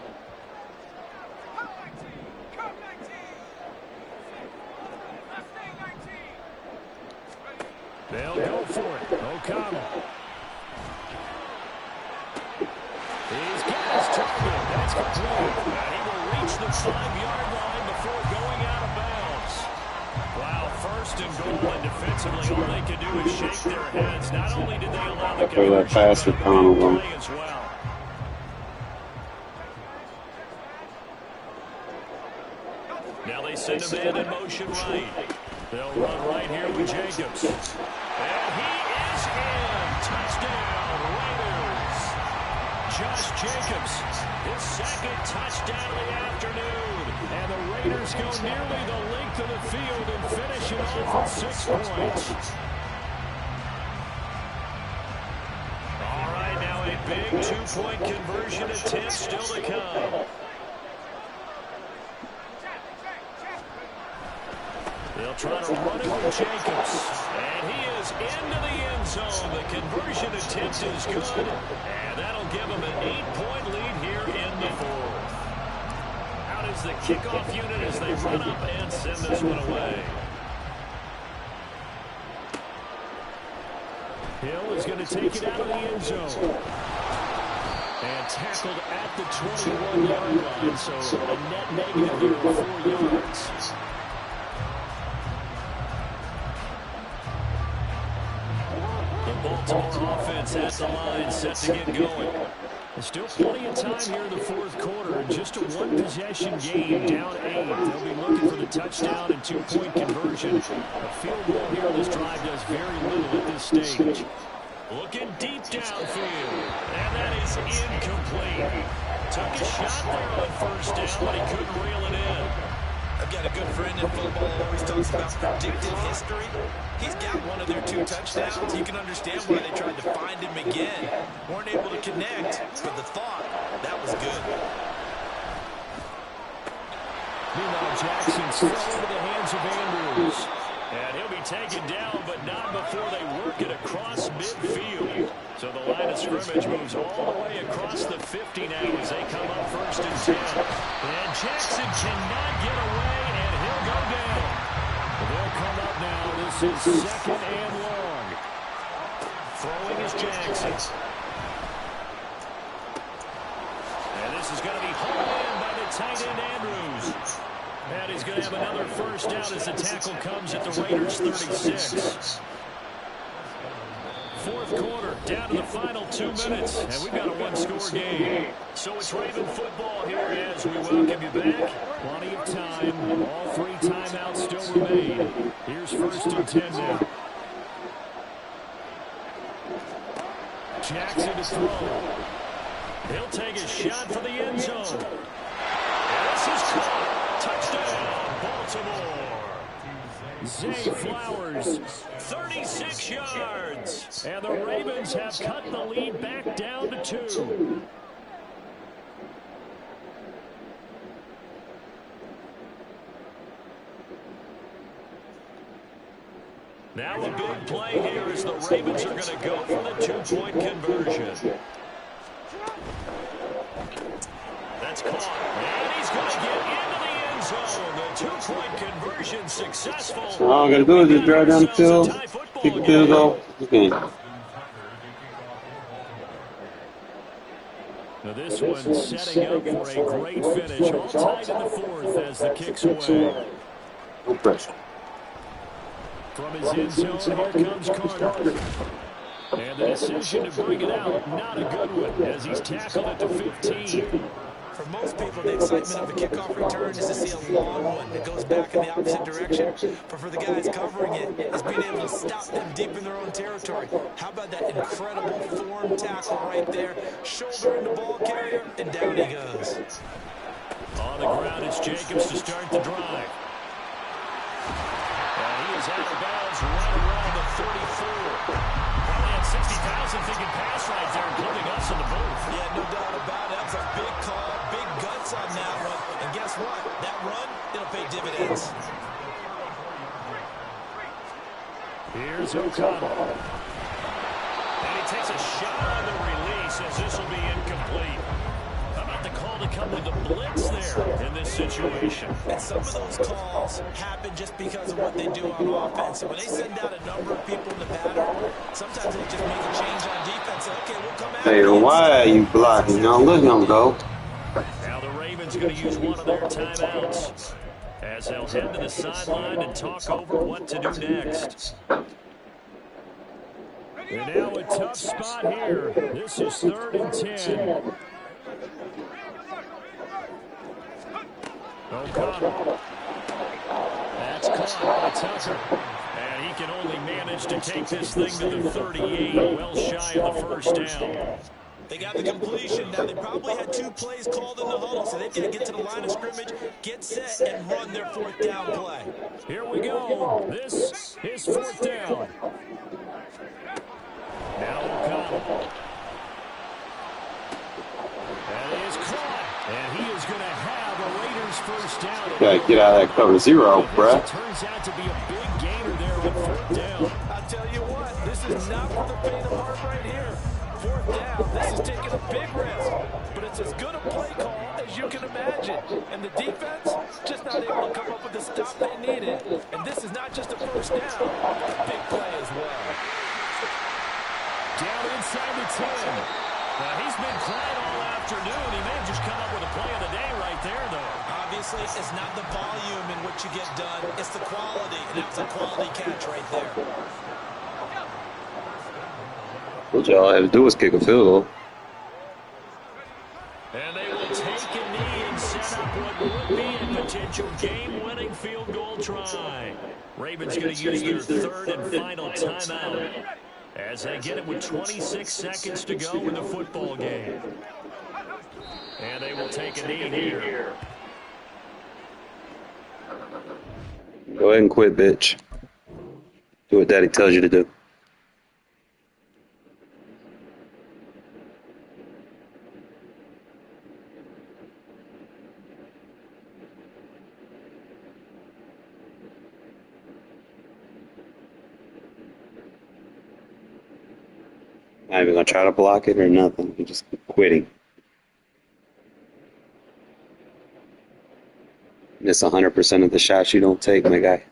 They'll go for it. O'Connell. He's got his target. That's complete. And he will reach the 5-yard line before going out of bounds. Wow, 1st and goal, and defensively all they can do is shake their heads. Not only did they allow the conversion, pass but for Connell, they play as well. Now they send a man in motion right. They'll run right here with Jacobs. And he is in. Touchdown, Raiders. Josh Jacobs, his 2nd touchdown of the afternoon. And the Raiders go nearly the length of the field and finish it off with 6 points. All right, now a big 2-point conversion attempt still to come. They'll try to run it with Jacobs. And he is into the end zone. The conversion attempt is good. And that'll give him an 8-point lead here in the 4th. Out is the kickoff unit as they run up and send this one away. Hill is going to take it out of the end zone. And tackled at the 21-yard line, so a net negative there of 4 yards. The Baltimore offense at the line, set to get going. There's still plenty of time here in the fourth quarter. Just a one-possession game, down 8. They'll be looking for the touchdown and two-point conversion. A field goal here on this drive does very little at this stage. Looking deep downfield, and that is incomplete. Took a shot there on first down, but he couldn't reel it in. I've got a good friend in football who always talks about predictive history. He's got one of their 2 touchdowns. You can understand why they tried to find him again. Weren't able to connect, but the thought, that was good. Meanwhile, Jackson's thrown into the hands of Andrews. And he'll be taken down, but not before they work it across midfield. So the line of scrimmage moves all the way across the 50 now as they come up 1st and 10. And Jackson cannot get away, and he'll go down. They'll come up now. This is 2nd and long. Throwing is Jackson. And this is going to be hauled in by the tight end Andrews. And he's going to have another first down as the tackle comes at the Raiders' 36. Fourth quarter, down to the final 2 minutes, and we've got a one-score game. So it's Raven football here as we welcome you back. Plenty of time. All 3 timeouts still remain. Here's 1st and 10 now. Jackson to throw. He'll take a shot for the end zone. And this is caught. Touchdown, Baltimore. Zay Flowers, 36 yards. And the Ravens have cut the lead back down to 2. Now a big play here as the Ravens are going to go for the 2-point conversion. That's caught. And he's going to get into the end zone. The 2-point conversion successful. All I got to do is just drive down the field, kick the field goal. Okay. Now this one's setting up for a great finish. All tied in the 4th as the kick's away. No pressure. From his end zone, here comes Carter. And the decision to bring it out, not a good one, as he's tackled at the 15. For most people, the excitement of a kickoff return is to see a long one that goes back in the opposite direction. But for the guys covering it, is being able to stop them deep in their own territory. How about that incredible form tackle right there? Shoulder in the ball carrier, and down he goes. On the ground, it's Jacobs to start the drive. And he is out of bounds right around the 34. Probably had 60,000 thinking pass right there, including us in the booth. Yeah, no doubt about it. That's a big call, big guts on that one. And guess what? That run, it'll pay dividends. Here's O'Connell. And he takes a shot on the release as this will be incomplete. How about the call to come with the blitz there in this situation? And some of those calls happen just because of what they do on offense. And when they send out a number of people in the pattern, sometimes they just make a change on defense. Say, okay, we'll come out. Hey, why are you blocking? Now let him go. Now the Ravens going to use one of their timeouts as they'll head to the sideline and talk over what to do next. And now a tough spot here. This is 3rd and 10. O'Connell. That's caught by Tucker. And he can only manage to take this thing to the 38, well shy of the first down. They got the completion. Now, they probably had 2 plays called in the huddle, so they've got to get to the line of scrimmage, get set, and run their 4th down play. Here we go. This is 4th down. Now O'Connell. That is caught. And he is going to have a Raiders first down. Gotta get out of that cover 0, bruh. Turns out to be a big gainer there on 4th down. I tell you what, this is not for the faint of heart right here. 4th down, this is taking a big risk, but it's as good a play call as you can imagine. And the defense just not able to come up with the stop they needed. And this is not just a first down, it's a big play as well. Down inside the 10. He's been crying all afternoon. He may have just come up with a play of the day right there, though. Obviously, it's not the volume in which you get done. It's the quality, and that was a quality catch right there. What y'all have to do is kick a field goal. And they will take a knee and set up what would be a potential game-winning field goal try. Ravens going to use their third and final timeout as they get it with 26 seconds to go in the football game. And they will take a knee here. Go ahead and quit, bitch. Do what daddy tells you to do. Not even gonna try to block it or nothing. You're just quitting. Miss 100% of the shots you don't take, my guy.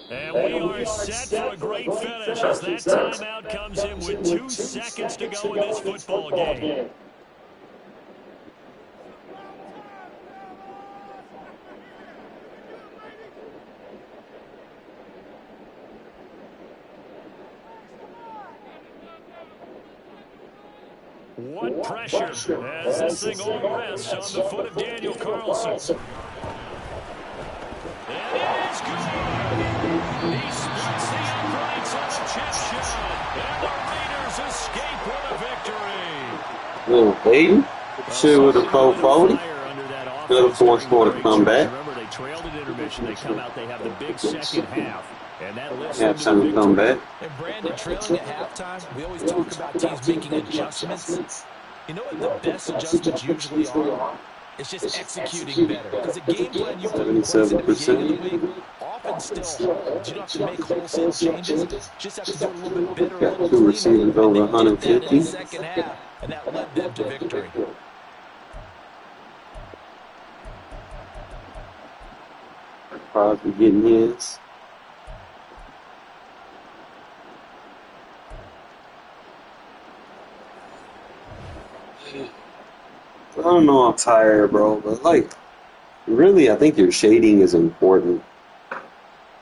And we are set for a great finish as that timeout comes in with 2 seconds to go in this football game. What pressure as this thing all rests on the foot of Daniel Carlson. And it is good. He splits the uprights on a chip shot. And the Raiders escape with a victory. Little Hayden. Shit with a 440. Good fourth quarter comeback. Remember, they trailed at intermission. They come out, they have the big second half. And that lifts Have some comeback. And Brandon, trailing at halftime, we always talk about teams making adjustments. You know what the best adjustments usually are? It's just executing better. Because a game plan you put in place at the beginning of the week, often still holds. You don't have to make wholesale changes. Just have to do it a little bit better, a little Two receivers cleaner. over And they did that in 150. the second half, and that led them to victory. Crosby getting his. I don't know, I'm tired, bro, but like, really, I think your shading is important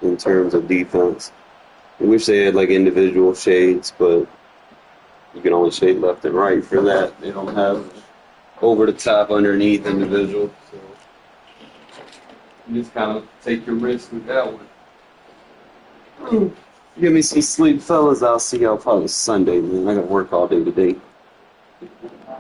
in terms of defense. I wish they had like individual shades, but you can only shade left and right for that. They don't have over the top, underneath individual. So you just kind of take your risk with that one. Give me some sleep, fellas. I'll see y'all probably Sunday, man. I got to work all day today.